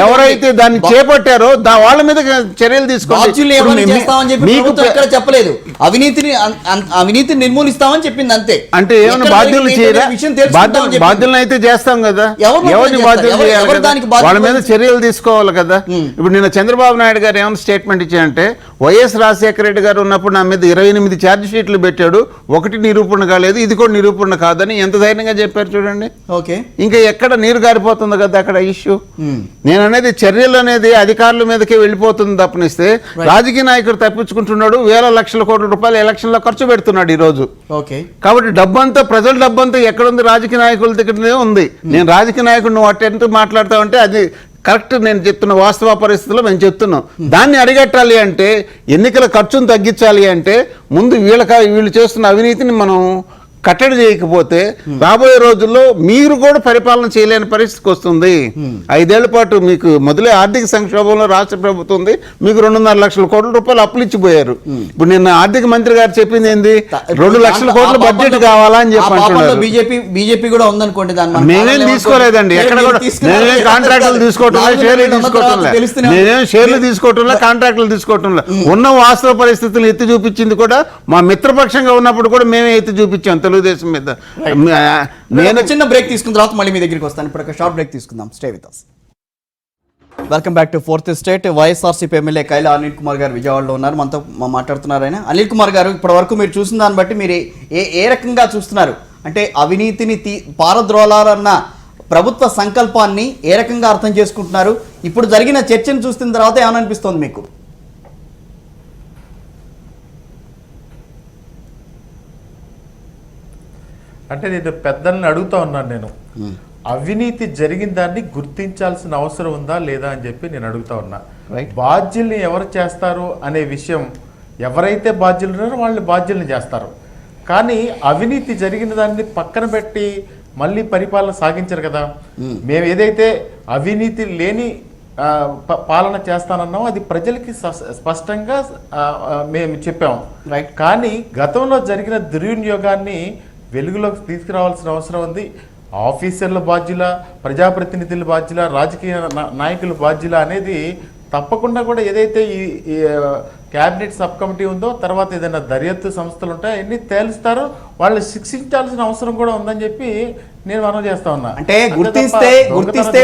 ఎవరైతే దాన్ని చేపట్టారో వాళ్ళ మీద చర్యలు తీసుకోవాలి. చెప్పలేదు అవినీతిని నిర్మూలిస్తామని చెప్పింది అంతే. అంటే ఏమైనా బాధ్యులు చేయరా? బాధ్యులను అయితే చేస్తాం కదా, ఎవరిని బాధ్యులు వాళ్ళ మీద చర్యలు తీసుకోవాలి కదా. ఇప్పుడు నిన్న చంద్రబాబు నాయుడు గారు ఏమైనా స్టేట్మెంట్ ఇచ్చారంటే, వైఎస్ రాజశేఖర రెడ్డి గారు ఉన్నప్పుడు నా మీద 28 ఛార్జ్ షీట్లు పెట్టాడు, ఒకటి నిరూపణ కాలేదు, ఇది కూడా నిరూపణ కాదని ఎంత ధైర్యంగా చెప్పారు చూడండి. ఓకే, ఇంకా ఎక్కడ నీరు గారిపోతుంది కదా అక్కడ ఇష్యూ. నేను అనేది చర్యలు అనేది అధికారుల మీదకే వెళ్ళిపోతుంది తప్పనిస్తే, రాజకీయ నాయకుడు తప్పించుకుంటున్నాడు, వేల లక్షల కోట్ల రూపాయలు ఎలక్షన్లో ఖర్చు పెడుతున్నాడు ఈ రోజు. కాబట్టి డబ్బంతా, ప్రజల డబ్బంతా ఎక్కడుంది? రాజకీయ నాయకుల దగ్గరనే ఉంది. నేను రాజకీయ నాయకుడు నువ్వు అటెంట్ మాట్లాడతావంటే అది కరెక్ట్. నేను చెప్తున్న వాస్తవ పరిస్థితుల్లో మేము చెప్తున్నాం. దాన్ని అరిగట్టాలి అంటే, ఎన్నికల ఖర్చును తగ్గించాలి అంటే ముందు వీళ్ళు చేస్తున్న అవినీతిని మనం కట్టడి చేయకపోతే రాబోయే రోజుల్లో మీరు కూడా పరిపాలన చేయలేని పరిస్థితికి వస్తుంది. 5 ఏళ్ల పాటు మీకు మొదలే ఆర్థిక సంక్షోభంలో రాష్ట్ర ప్రభుత్వం ఉంది, మీకు 2.5 లక్షల కోట్ల రూపాయలు అప్పులు ఇచ్చిపోయారు. ఇప్పుడు నిన్న ఆర్థిక మంత్రి గారు చెప్పింది ఏంది? 2 లక్షల కోట్ల బడ్జెట్ కావాలా అని చెప్పి బీజేపీ కూడా ఉందనుకోండి. మేమేం తీసుకోలేదండి, ఎక్కడ కూడా నేనేం కాంట్రాక్టులు తీసుకోవటంలా, షేర్లు తీసుకోవటంలా, కాంట్రాక్టులు తీసుకోవటంలా. ఉన్న వాస్తవ పరిస్థితులు ఎత్తి చూపించింది కూడా మా మిత్రపక్షంగా ఉన్నప్పుడు కూడా మేమే ఎత్తి చూపించాం తెలుగుదేశం మీద. నేను చిన్న బ్రేక్ తీసుకున్న తర్వాత మళ్ళీ మీ దగ్గరికి వస్తాను. ఇప్పుడు ఒక షార్ట్ బ్రేక్ తీసుకుందాం. Stay with us. Welcome back to fourth state. YSRCP MLA Kaila Anil Kumar garu విజయవాడలో ఉన్నారు, మనతో మాట్లాడుతున్నారు ఆయన. అనిల్ కుమార్ గారు, ఇప్పటి వరకు మీరు చూసిన దాన్ని బట్టి మీరు ఏ రకంగా చూస్తున్నారు? అంటే అవినీతిని పారద్రోలాలన్న ప్రభుత్వ సంకల్పాన్ని ఏ రకంగా అర్థం చేసుకుంటున్నారు? ఇప్పుడు జరిగిన చర్చను చూస్తున్న తర్వాత ఏమనిపిస్తోంది మీకు? అంటే నేను పెద్దల్ని అడుగుతా ఉన్నాను, నేను అవినీతి జరిగిన దాన్ని గుర్తించాల్సిన అవసరం ఉందా లేదా అని చెప్పి నేను అడుగుతా ఉన్నా. బాధ్యుల్ని ఎవరు చేస్తారు అనే విషయం, ఎవరైతే బాధ్యులు ఉన్నారో వాళ్ళు బాధ్యుల్ని చేస్తారు. కానీ అవినీతి జరిగిన దాన్ని పక్కన పెట్టి మళ్ళీ పరిపాలన సాగించరు కదా. మేము ఏదైతే అవినీతి లేని పాలన చేస్తానన్నామో అది ప్రజలకి స్పష్టంగా మేము చెప్పాము. కానీ గతంలో జరిగిన దుర్వినియోగాన్ని వెలుగులోకి తీసుకురావాల్సిన అవసరం ఉంది. ఆఫీసర్ల బాధ్యుల, ప్రజాప్రతినిధుల బాధ్యుల, రాజకీయ నాయకుల బాధ్యుల అనేది తప్పకుండా కూడా ఏదైతే ఈ క్యాబినెట్ సబ్ కమిటీ ఉందో, తర్వాత ఏదైనా దర్యాప్తు సంస్థలు ఉంటాయో అన్ని తేలుస్తారో, వాళ్ళు శిక్షించాల్సిన అవసరం కూడా ఉందని చెప్పి నేను మనం చేస్తా ఉన్నా. అంటే గుర్తిస్తే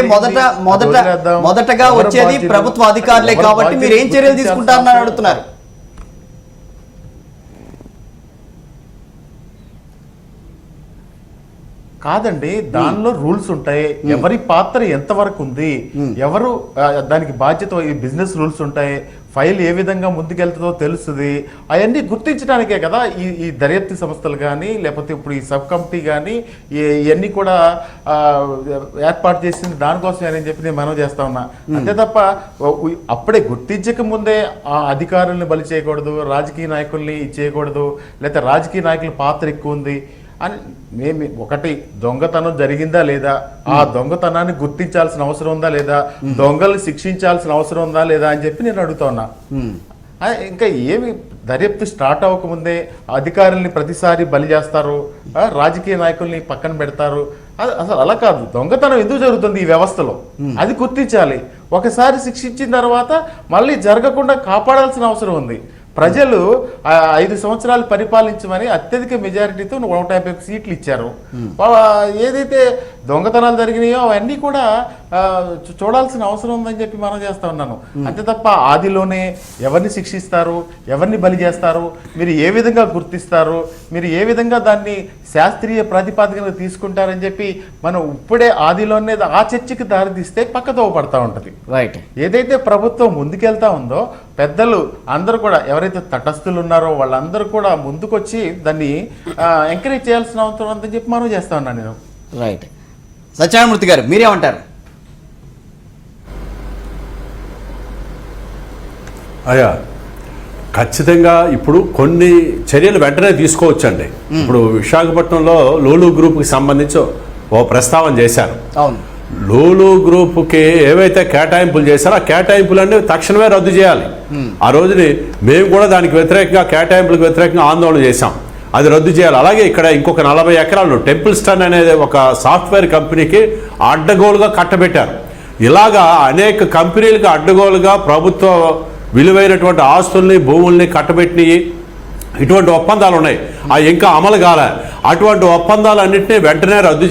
మొదటగా వచ్చేది ప్రభుత్వ అధికారులే కాబట్టి మీరు ఏం చర్యలు తీసుకుంటారని అడుగుతున్నారు. కాదండి, దానిలో రూల్స్ ఉంటాయి. ఎవరి పాత్ర ఎంతవరకు ఉంది, ఎవరు దానికి బాధ్యత, ఈ బిజినెస్ రూల్స్ ఉంటాయి, ఫైల్ ఏ విధంగా ముందుకెళ్తుందో తెలుస్తుంది. అవన్నీ గుర్తించడానికే కదా ఈ దర్యాప్తు సంస్థలు కానీ, లేకపోతే ఇప్పుడు ఈ సబ్ కమిటీ కానీ ఇవన్నీ కూడా ఏర్పాటు చేసింది దానికోసం అని చెప్పి నేను మనం చేస్తా ఉన్నా. అంతే తప్ప అప్పుడే గుర్తించక ముందే ఆ అధికారుల్ని బలి చేయకూడదు, రాజకీయ నాయకుల్ని చేయకూడదు, లేకపోతే రాజకీయ నాయకుల పాత్ర ఎక్కువ ఉంది అని మేము ఒకటి దొంగతనం జరిగిందా లేదా, ఆ దొంగతనాన్ని గుర్తించాల్సిన అవసరం ఉందా లేదా, దొంగల్ని శిక్షించాల్సిన అవసరం ఉందా లేదా అని చెప్పి నేను అడుగుతా ఉన్నా. ఇంకా ఏమి దర్యాప్తు స్టార్ట్ అవ్వకముందే అధికారుల్ని ప్రతిసారి బలి చేస్తారు, రాజకీయ నాయకుల్ని పక్కన పెడతారు. అసలు అలా కాదు. దొంగతనం ఎందుకు జరుగుతుంది ఈ వ్యవస్థలో అది గుర్తించాలి. ఒకసారి శిక్షించిన తర్వాత మళ్ళీ జరగకుండా కాపాడాల్సిన అవసరం ఉంది. ప్రజలు 5 సంవత్సరాలు పరిపాలించమని అత్యధిక మెజారిటీతో 150 సీట్లు ఇచ్చారు. ఏదైతే దొంగతనాలు జరిగినాయో అవన్నీ కూడా చూడాల్సిన అవసరం ఉందని చెప్పి మనం చేస్తా ఉన్నాను. అంతే తప్ప ఆదిలోనే ఎవరిని శిక్షిస్తారు, ఎవరిని బలి చేస్తారు, మీరు ఏ విధంగా గుర్తిస్తారు, మీరు ఏ విధంగా దాన్ని శాస్త్రీయ ప్రాతిపాదికగా తీసుకుంటారని చెప్పి మనం ఇప్పుడే ఆదిలోనే ఆ చర్చకి దారితీస్తే పక్కతో పడతా ఉంటుంది. రైట్. ఏదైతే ప్రభుత్వం ముందుకెళ్తా ఉందో పెద్దలు అందరూ కూడా, ఎవరైతే తటస్థులు ఉన్నారో వాళ్ళందరూ కూడా ముందుకొచ్చి దాన్ని ఎంకరేజ్ చేయాల్సిన అవసరం ఉందని చెప్పి మనం చేస్తా ఉన్నాను నేను. రైట్. సత్యనారాయణమూర్తి గారు మీరేమంటారు? అయ్యా, ఖచ్చితంగా ఇప్పుడు కొన్ని చర్యలు వెంటనే తీసుకోవచ్చండి. ఇప్పుడు విశాఖపట్నంలో లోలు గ్రూప్కి సంబంధించి ఓ ప్రస్తావన చేశారు. అవును. లోలు గ్రూప్కి ఏవైతే కేటాయింపులు చేశారో ఆ కేటాయింపులన్నీ తక్షణమే రద్దు చేయాలి. ఆ రోజుని మేము కూడా దానికి వ్యతిరేకంగా, కేటాయింపులకు వ్యతిరేకంగా ఆందోళన చేశాం. అది రద్దు చేయాలి. అలాగే ఇక్కడ ఇంకొక 40 ఎకరాలు టెంపుల్ స్టన్ అనేది ఒక సాఫ్ట్వేర్ కంపెనీకి అడ్డగోలుగా కట్టబెట్టారు. ఇలాగా అనేక కంపెనీలకు అడ్డగోలుగా ప్రభుత్వ విలువైనటువంటి ఆస్తుల్ని, భూముల్ని కట్టబెట్టినవి, ఇటువంటి ఒప్పందాలు ఉన్నాయి. అవి ఇంకా అమలు కాలే. అటువంటి ఒప్పందాలన్నింటినీ వెంటనే రద్దు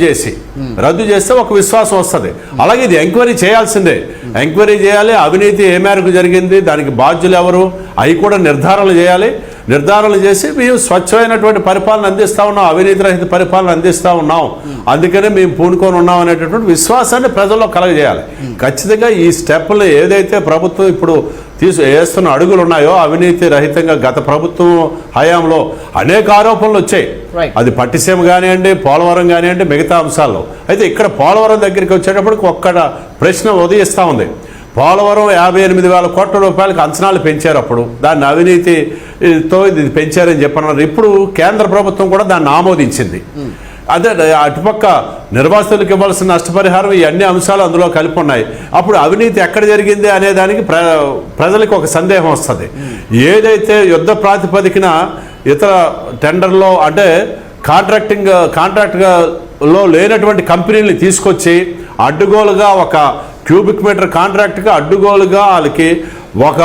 చేస్తే ఒక విశ్వాసం వస్తుంది. అలాగే ఇది ఎంక్వైరీ చేయాల్సిందే. ఎంక్వైరీ చేయాలి. అవినీతి ఏ మేరకు జరిగింది, దానికి బాధ్యులు ఎవరు, అవి కూడా నిర్ధారణలు చేసి మేము స్వచ్ఛమైనటువంటి పరిపాలన అందిస్తూ ఉన్నాం, అవినీతి రహిత పరిపాలన అందిస్తూ ఉన్నాం, అందుకనే మేము పూనుకొని ఉన్నాం అనేటటువంటి విశ్వాసాన్ని ప్రజల్లో కలగజేయాలి. ఖచ్చితంగా ఈ స్టెప్లు ఏదైతే ప్రభుత్వం ఇప్పుడు వేస్తున్న అడుగులు ఉన్నాయో, అవినీతి రహితంగా గత ప్రభుత్వం హయాంలో అనేక ఆరోపణలు వచ్చాయి. అది పట్టిసీమ కానివ్వండి, పోలవరం కానివ్వండి, మిగతా అంశాల్లో. అయితే ఇక్కడ పోలవరం దగ్గరికి వచ్చేటప్పటికి ఒక్కడ ప్రశ్న ఉదయిస్తూ ఉంది. పోలవరం 58,000 కోట్ల రూపాయలకు అంచనాలు పెంచారు. అప్పుడు దాన్ని అవినీతితో ఇది పెంచారని చెప్పన్నారు. ఇప్పుడు కేంద్ర ప్రభుత్వం కూడా దాన్ని ఆమోదించింది. అదే అటుపక్క నిర్వాసితులకు ఇవ్వాల్సిన నష్టపరిహారం, ఈ అన్ని అంశాలు అందులో కలిపి ఉన్నాయి. అప్పుడు అవినీతి ఎక్కడ జరిగింది అనే దానికి ప్రజలకు ఒక సందేహం వస్తుంది. ఏదైతే యుద్ధ ప్రాతిపదికన ఇతర టెండర్లో అంటే కాంట్రాక్ట్లో లేనటువంటి కంపెనీని తీసుకొచ్చి అడ్డుగోలుగా ఒక క్యూబిక్ మీటర్ కాంట్రాక్ట్గా అడ్డుగోలుగా వాళ్ళకి ఒక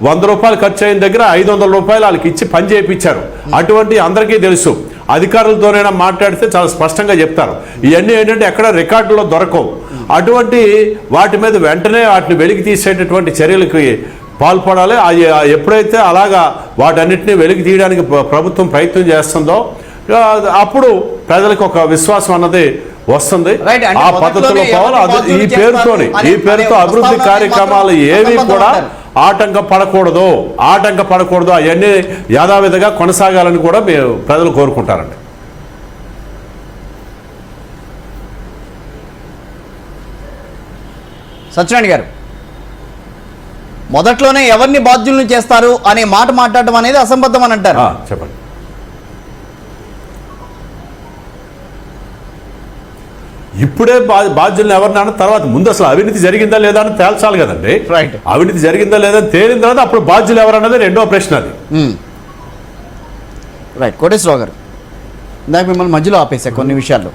100 రూపాయలు ఖర్చు అయిన దగ్గర 500 రూపాయలు వాళ్ళకి ఇచ్చి పని చేయించారు. అటువంటి అందరికీ తెలుసు. అధికారులతోనైనా మాట్లాడితే చాలా స్పష్టంగా చెప్తారు. ఇవన్నీ ఏంటంటే ఎక్కడ రికార్డులో దొరకవు. అటువంటి వాటి మీద వెంటనే వాటిని వెలికి తీసేటటువంటి చర్యలకి పాల్పడాలి. ఎప్పుడైతే అలాగా వాటన్నిటిని వెలికి తీయడానికి ప్రభుత్వం ప్రయత్నం చేస్తుందో అప్పుడు ప్రజలకు ఒక విశ్వాసం అన్నది వస్తుంది. ఆ పద్ధతిలో పోవాలి. ఈ పేరుతో అభివృద్ధి కార్యక్రమాలు ఏవి కూడా ఆటంకపడకూడదు. అవన్నీ యథావిధిగా కొనసాగాలని కూడా ప్రజలు కోరుకుంటారండి. సత్యనారాయణ గారు, మొదట్లోనే ఎవరిని బాధ్యులను చేస్తారు అనే మాట మాట్లాడటం అనేది అసంబద్ధం అని అంటారు. చెప్పండి. ఇప్పుడే బాధ్యులను ఎవరినన్నా తర్వాత ముందు అసలు అవినీతి జరిగిందా లేదా అని తేల్చాలి కదండి. రైట్. అవినీతి జరిగిందా లేదా అని తేలిన తర్వాత అప్పుడు బాధ్యులు ఎవరన్నది రెండో ప్రశ్న. అది రైట్. కోటేశ్వరరావు గారు, ఇందాక మిమ్మల్ని మధ్యలో ఆపేసా కొన్ని విషయాల్లో.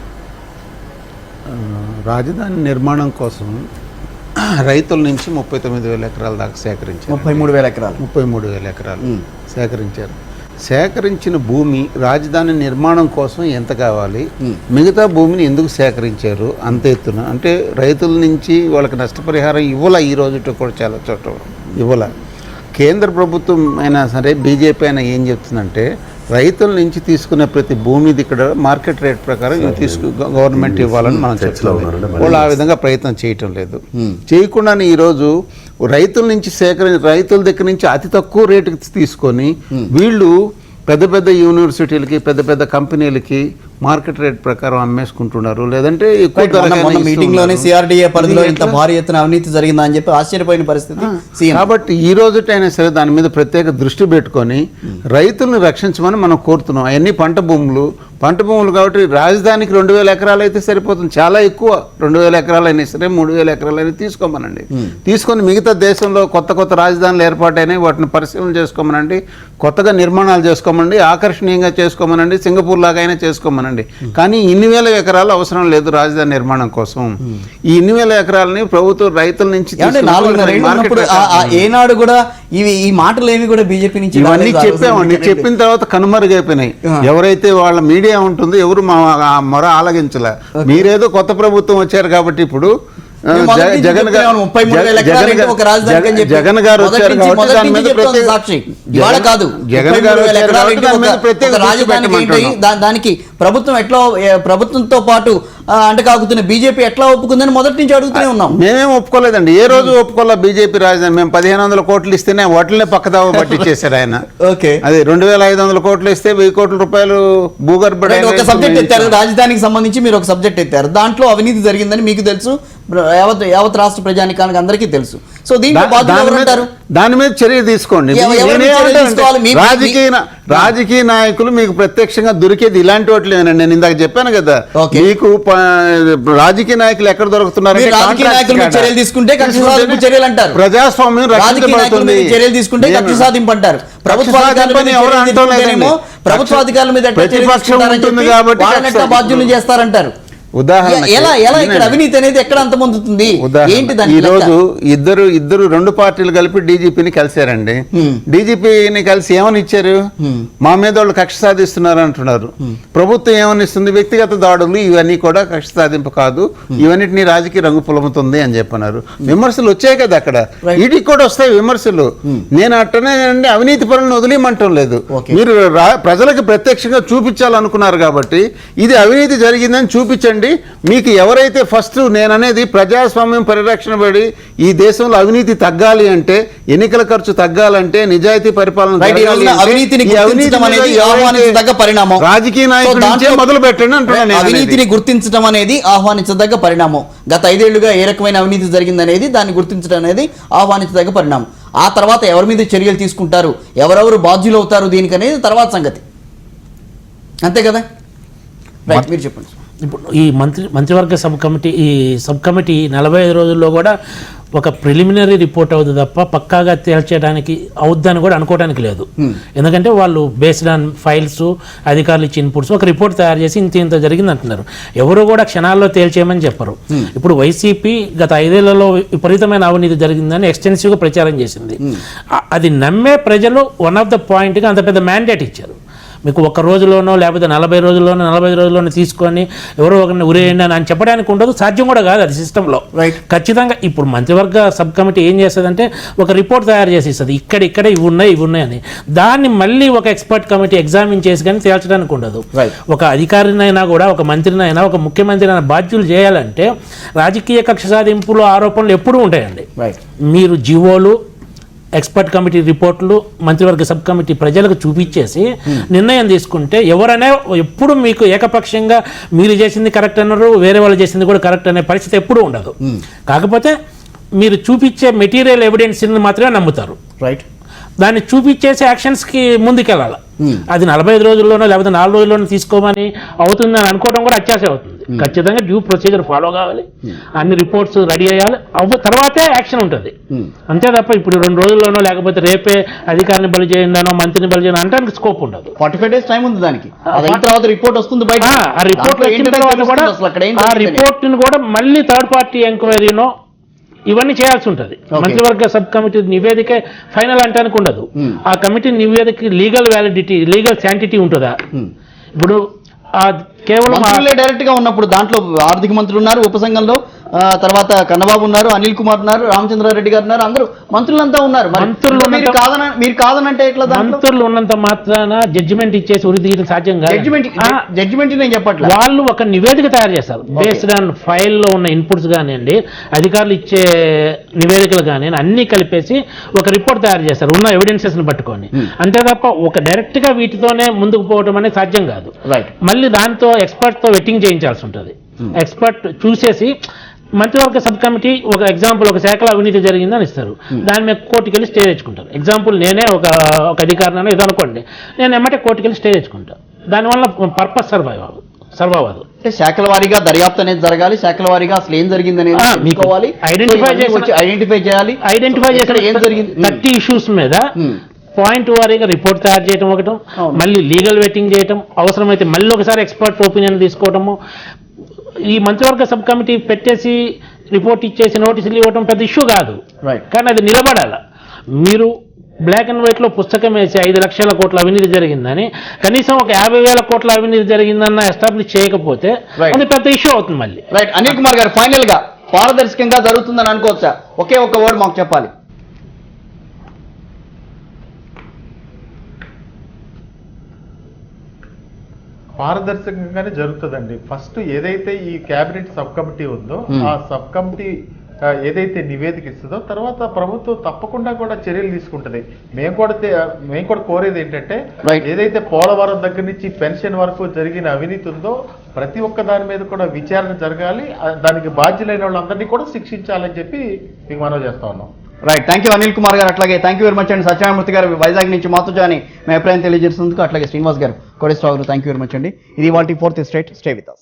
రాజధాని నిర్మాణం కోసం రైతుల నుంచి 39,000 ఎకరాల దాకా సేకరించారు. 33,000 ఎకరాలు. 33,000 ఎకరాలు సేకరించారు. సేకరించిన భూమి రాజధాని నిర్మాణం కోసం ఎంత కావాలి, మిగతా భూమిని ఎందుకు సేకరించారు అంత ఎత్తున? అంటే రైతుల నుంచి వాళ్ళకి నష్టపరిహారం ఇవ్వాల, ఈ రోజుతో కూడా చాలా చోట్ల ఇవ్వాల. కేంద్ర ప్రభుత్వం అయినా సరే బీజేపీ అయినా ఏం చెప్తుందంటే రైతుల నుంచి తీసుకునే ప్రతి భూమిది ఇక్కడ మార్కెట్ రేట్ ప్రకారం గవర్నమెంట్ ఇవ్వాలని మనం చెప్తున్నాం. వాళ్ళు ఆ విధంగా ప్రయత్నం చేయటం లేదు. చేయకుండానే ఈరోజు రైతుల నుంచి రైతుల దగ్గర నుంచి అతి తక్కువ రేటుకి తీసుకొని వీళ్ళు పెద్ద పెద్ద యూనివర్సిటీలకి పెద్ద పెద్ద కంపెనీలకి మార్కెట్ రేట్ ప్రకారం అమ్మేసుకుంటున్నారు. లేదంటే ఎక్కువ మీటింగ్ లోనే సిఆర్డీఏ పరిధిలో ఇంత భారీ ఎత్తున అవినీతి జరిగిందా అని చెప్పి ఆశ్చర్యపోయిన పరిస్థితి. కాబట్టి ఈ రోజుటైనా సరే దాని మీద ప్రత్యేక దృష్టి పెట్టుకొని రైతులను రక్షించమని మనం కోరుతున్నాం. అవన్నీ పంట భూములు కాబట్టి రాజధానికి 2,000 ఎకరాలు అయితే సరిపోతుంది. చాలా ఎక్కువ 2,000 ఎకరాలు అయినా సరే 3,000 ఎకరాలు అయినా తీసుకోమనండి. తీసుకొని మిగతా దేశంలో కొత్త ఏర్పాటైనాయి వాటిని పరిశీలన చేసుకోమనండి, కొత్తగా నిర్మాణాలు చేసుకోమనండి, ఆకర్షణీయంగా చేసుకోమనండి, సింగపూర్ లాగా అయినా చేసుకోమనండి. కానీ ఇన్ని వేల ఎకరాలు అవసరం లేదు రాజధాని నిర్మాణం కోసం. ఈ ఇన్ని వేల ఎకరాలని ప్రభుత్వం రైతుల నుంచి ఏనాడు కూడా ఈ మాటలు ఏమి కూడా బీజేపీ నుంచి ఇవన్నీ చెప్పామండి. చెప్పిన తర్వాత కనుమరుగైపోయినాయి. ఎవరైతే వాళ్ళ మీడియా ఉంటుందో ఎవరు మా మొర ఆలగించలే. మీరేదో కొత్త ప్రభుత్వం వచ్చారు కాబట్టి ఇప్పుడు జగన్ గారు వచ్చారు దానికి ప్రభుత్వంతో పాటు అంటకాగుతున్న బీజేపీ ఎట్లా ఒప్పుకుందని మొదటి నుంచి అడుగుతూనే ఉన్నాం. మేమేం ఒప్పుకోలేదండి, ఏ రోజు ఒప్పుకోలే బీజేపీ రాజధాని. మేము 1,500 కోట్లు ఇస్తేనే వాటినే పక్కదావ పట్టించేశారు ఆయన. అదే 2,500 కోట్లు ఇస్తే 1,000 కోట్ల రూపాయలు భూగర్భ ఒక సబ్జెక్ట్ ఎత్తారు, రాజధానికి సంబంధించి మీరు ఒక సబ్జెక్ట్ ఎత్తారు. దాంట్లో అవినీతి జరిగిందని మీకు తెలుసు, యావత్ రాష్ట్ర ప్రజానికానికి అందరికీ తెలుసు. సో దాని మీద చర్య తీసుకోండి. రాజకీయ నాయకులు మీకు ప్రత్యక్షంగా దొరికేది ఇలాంటి వాటిలేనండి. నేను ఇందాక చెప్పాను కదా, మీకు రాజకీయ నాయకులు ఎక్కడ దొరుకుతున్నారు? చర్యలు తీసుకుంటే చర్యలు అంటారు, ప్రజాస్వామ్యం రక్షించబడుతుంది. చర్యలు తీసుకుంటే కక్ష సాధింపు అంటారు. ప్రభుత్వాధికారుల మీద ప్రతిపక్షం ఉంటుంది కాబట్టి బాధ్యులు చేస్తారంటారు. ఉదాహరణ అవినీతి అనేది ఎక్కడ అంతమొందుతుంది? ఈ రోజు ఇద్దరు 2 పార్టీలు కలిపి డీజీపీని కలిశారండి. డీజీపీని కలిసి ఏమని ఇచ్చారు? మా మీద వాళ్ళు కక్ష సాధిస్తున్నారు అంటున్నారు. ప్రభుత్వం ఏమని ఇస్తుంది? వ్యక్తిగత దాడులు ఇవన్నీ కూడా కక్ష సాధింపు కాదు, ఇవన్నిటిని రాజకీయ రంగు పులముతుంది అని చెప్పన్నారు. విమర్శలు వచ్చాయి కదా అక్కడ, వీటికి కూడా వస్తాయి విమర్శలు. నేను అట్టనే అవినీతి పనులను వదిలేయమంటం లేదు. మీరు ప్రజలకు ప్రత్యక్షంగా చూపించాలనుకున్నారు కాబట్టి ఇది అవినీతి జరిగిందని చూపించండి. మీకు ఎవరైతే ఫస్ట్ నేననేది ప్రజాస్వామ్యం పరిరక్షణ పడి ఈ దేశంలో అవినీతి తగ్గాలి అంటే, ఎన్నికల ఖర్చు తగ్గాలంటే, నిజాయితీ పరిపాలన రాజకీయ నాయకులు మొదలు పెట్టండి అంటున్నాను. అవినీతిని గుర్తించడం అనేది ఆహ్వానించదగ్గ పరిణామం. గత 5 ఏళ్లుగా ఏ రకమైన అవినీతి జరిగిందనేది దాన్ని గుర్తించడం అనేది ఆహ్వానించదగ్గ పరిణామం. ఆ తర్వాత ఎవరి మీద చర్యలు తీసుకుంటారు, ఎవరెవరు బాధ్యులు అవుతారు దీనికి అనేది తర్వాత సంగతి. అంతే కదా? రైట్, మీరు చెప్పండి. ఇప్పుడు ఈ మంత్రివర్గ సబ్ కమిటీ 45 రోజుల్లో కూడా ఒక ప్రిలిమినరీ రిపోర్ట్ అవుతుంది తప్ప పక్కాగా తేల్చేయడానికి అవుద్దని కూడా అనుకోవడానికి లేదు. ఎందుకంటే వాళ్ళు బేస్డ్ ఆన్ ఫైల్స్, అధికారులు ఇచ్చి ఇన్పుట్స్ ఒక రిపోర్ట్ తయారు చేసి ఇంత జరిగింది అంటున్నారు. ఎవరు కూడా క్షణాల్లో తేల్చేయమని చెప్పరు. ఇప్పుడు వైసీపీ గత 5 ఏళ్లలో విపరీతమైన అవినీతి జరిగిందని ఎక్స్టెన్సివ్గా ప్రచారం చేసింది. అది నమ్మే ప్రజలు వన్ ఆఫ్ ద పాయింట్గా అంత పెద్ద మ్యాండేట్ ఇచ్చారు. మీకు 1 రోజులోనో లేకపోతే 40 రోజుల్లోనో 45 రోజుల్లోనో తీసుకొని ఎవరో ఒకరిని ఉరేయండి అని చెప్పడానికి ఉండదు, సాధ్యం కూడా కాదు అది సిస్టంలో. ఖచ్చితంగా ఇప్పుడు మంత్రివర్గ సబ్ కమిటీ ఏం చేస్తుందంటే ఒక రిపోర్ట్ తయారు చేసి ఇస్తుంది, ఇక్కడ ఇవి ఉన్నాయి అని. దాన్ని మళ్ళీ ఒక ఎక్స్పర్ట్ కమిటీ ఎగ్జామిన్ చేసి కానీ తేల్చడానికి ఉండదు. ఒక అధికారినైనా కూడా, ఒక మంత్రినైనా, ఒక ముఖ్యమంత్రి అయినా బాధ్యులు చేయాలంటే రాజకీయ కక్ష సాధింపులు ఆరోపణలు ఎప్పుడూ ఉంటాయండి. మీరు జీవోలు, ఎక్స్పర్ట్ కమిటీ రిపోర్ట్లు, మంత్రివర్గ సబ్ కమిటీ ప్రజలకు చూపించేసి నిర్ణయం తీసుకుంటే ఎవరైనా ఎప్పుడు మీకు ఏకపక్షంగా మీరు చేసింది కరెక్ట్ అన్నారు, వేరే వాళ్ళు చేసింది కూడా కరెక్ట్ అనే పరిస్థితి ఎప్పుడూ ఉండదు. కాకపోతే మీరు చూపించే మెటీరియల్ ఎవిడెన్స్ని మాత్రమే నమ్ముతారు. రైట్, దాన్ని చూపించేసి యాక్షన్స్కి ముందుకెళ్ళాలి. అది 45 రోజుల్లోనో లేకపోతే 4 రోజుల్లోనో తీసుకోమని అవుతుందని అనుకోవడం కూడా అత్యాశ అవుతుంది. ఖచ్చితంగా డ్యూ ప్రొసీజర్ ఫాలో కావాలి, అన్ని రిపోర్ట్స్ రెడీ అయ్యాలి, తర్వాతే యాక్షన్ ఉంటుంది. అంతే తప్ప ఇప్పుడు 2 రోజుల్లోనో లేకపోతే రేపే అధికారిని బలి చేయండానో మంత్రిని బలి చేయండి అంటే స్కోప్ ఉండదు. 45 days టైం ఉంది దానికి. తర్వాత రిపోర్ట్ వస్తుంది బయట. ఆ రిపోర్ట్ వచ్చిన తర్వాత కూడా ఆ రిపోర్ట్ని కూడా మళ్ళీ థర్డ్ పార్టీ ఎంక్వైరీనో ఇవన్నీ చేయాల్సి ఉంటుంది. మంత్రివర్గ సబ్ కమిటీ నివేదిక ఫైనల్ అంటానికి ఉండదు. ఆ కమిటీ నివేదిక లీగల్ వ్యాలిడిటీ, లీగల్ శాంటిటీ ఉంటుందా? ఇప్పుడు కేవలం డైరెక్ట్ గా ఉన్నప్పుడు దాంట్లో ఆర్థిక మంత్రులు ఉన్నారు, ఉపసంఘంలో తర్వాత కన్నబాబు ఉన్నారు, అనిల్ కుమార్ ఉన్నారు, రామచంద్రారెడ్డి గారు ఉన్నారు, అందరూ మంత్రులంతా ఉన్నారు. మీరు కాదనంటే ఎట్లా? మంత్రులు ఉన్నంత మాత్రాన జడ్జిమెంట్ ఇచ్చేసి ఉరి తీయడం సాధ్యం కాదు. జడ్జిమెంట్ నేను చెప్పట్లేదు. వాళ్ళు ఒక నివేదిక తయారు చేస్తారు బేస్డ్ ఆన్ ఫైల్లో ఉన్న ఇన్పుట్స్ కానివ్వండి, అధికారులు ఇచ్చే నివేదికలు కానివ్వండి, అన్ని కలిపేసి ఒక రిపోర్ట్ తయారు చేస్తారు ఉన్న ఎవిడెన్సెస్ ని పట్టుకొని. అంతే తప్ప ఒక డైరెక్ట్ గా వీటితోనే ముందుకు పోవడం అనేది సాధ్యం కాదు. మళ్ళీ దాంతో ఎక్స్పర్ట్ తో వెట్టింగ్ చేయించాల్సి ఉంటుంది. ఎక్స్పర్ట్ చూసేసి మంత్రివర్గ సబ్ కమిటీ ఒక ఎగ్జాంపుల్, ఒక శాఖలో అవినీతి జరిగిందని ఇస్తారు, దాని మీద కోర్టుకి వెళ్ళి స్టే తెచ్చుకుంటారు. ఎగ్జాంపుల్ నేనే ఒక అధికారిని ఇది అనుకోండి, నేను ఎమ్మటే కోర్టుకి వెళ్ళి స్టే తెచ్చుకుంటాను. దానివల్ల పర్పస్ సర్వైవ్ అవ్వదు. శాఖల వారీగా దర్యాప్తు అనేది జరగాలి, శాఖల వారీగా అసలు ఏం జరిగింది అనేది ఐడెంటిఫై చేయాలి. ఐడెంటిఫై చేసిన ఏం జరిగింది 30 ఇష్యూస్ మీద పాయింట్ వారీగా రిపోర్ట్ తయారు చేయడం ఒకటం, మళ్ళీ లీగల్ వెట్టింగ్ చేయటం, అవసరమైతే మళ్ళీ ఒకసారి ఎక్స్పర్ట్ ఒపీనియన్ తీసుకోవటము. ఈ మంత్రివర్గ సబ్ కమిటీ పెట్టేసి రిపోర్ట్ ఇచ్చేసి నోటీసులు ఇవ్వడం పెద్ద ఇష్యూ కాదు, కానీ అది నిలబడాల. మీరు బ్లాక్ అండ్ వైట్ లో పుస్తకం వేసి 5 లక్షల కోట్ల అవినీతి జరిగిందని కనీసం ఒక 50,000 కోట్ల అవినీతి జరిగిందన్న ఎస్టాబ్లిష్ చేయకపోతే అది పెద్ద ఇష్యూ అవుతుంది మళ్ళీ. రైట్. అనిల్ కుమార్ గారు, ఫైనల్ గా పారదర్శకంగా జరుగుతుందని అనుకోవచ్చా? ఒకే ఒక వర్డ్ మాకు చెప్పాలి. పారదర్శకంగానే జరుగుతుందండి. ఫస్ట్ ఏదైతే ఈ కేబినెట్ సబ్ కమిటీ ఉందో ఆ సబ్ కమిటీ ఏదైతే నివేదిక ఇస్తుందో తర్వాత ప్రభుత్వం తప్పకుండా కూడా చర్యలు తీసుకుంటుంది. మేము కూడా కోరేది ఏంటంటే ఏదైతే పోలవరం దగ్గర నుంచి పెన్షన్ వరకు జరిగిన అవినీతి ఉందో ప్రతి ఒక్క దాని మీద కూడా విచారణ జరగాలి, దానికి బాధ్యులైన వాళ్ళందరినీ కూడా శిక్షించాలని చెప్పి మీకు మనవి చేస్తా ఉన్నాం. Right. Thank you Anil Kumar గారు. అట్లాగే థ్యాంక్ యూ వెరీ మచ్ అండి సత్యనారాయణమూర్తి గారు వైజాగ్ నుంచి మాతో జాని మీ అభిప్రాయం తెలియజేసినందుకు. అట్లాగే శ్రీనివాస్ గారు, కోడేశ్వరరావు గారు, థ్యాంక్ యూ వెరీ మచ్ అండి. ఇది వాటి 4th Estate. Stay with us.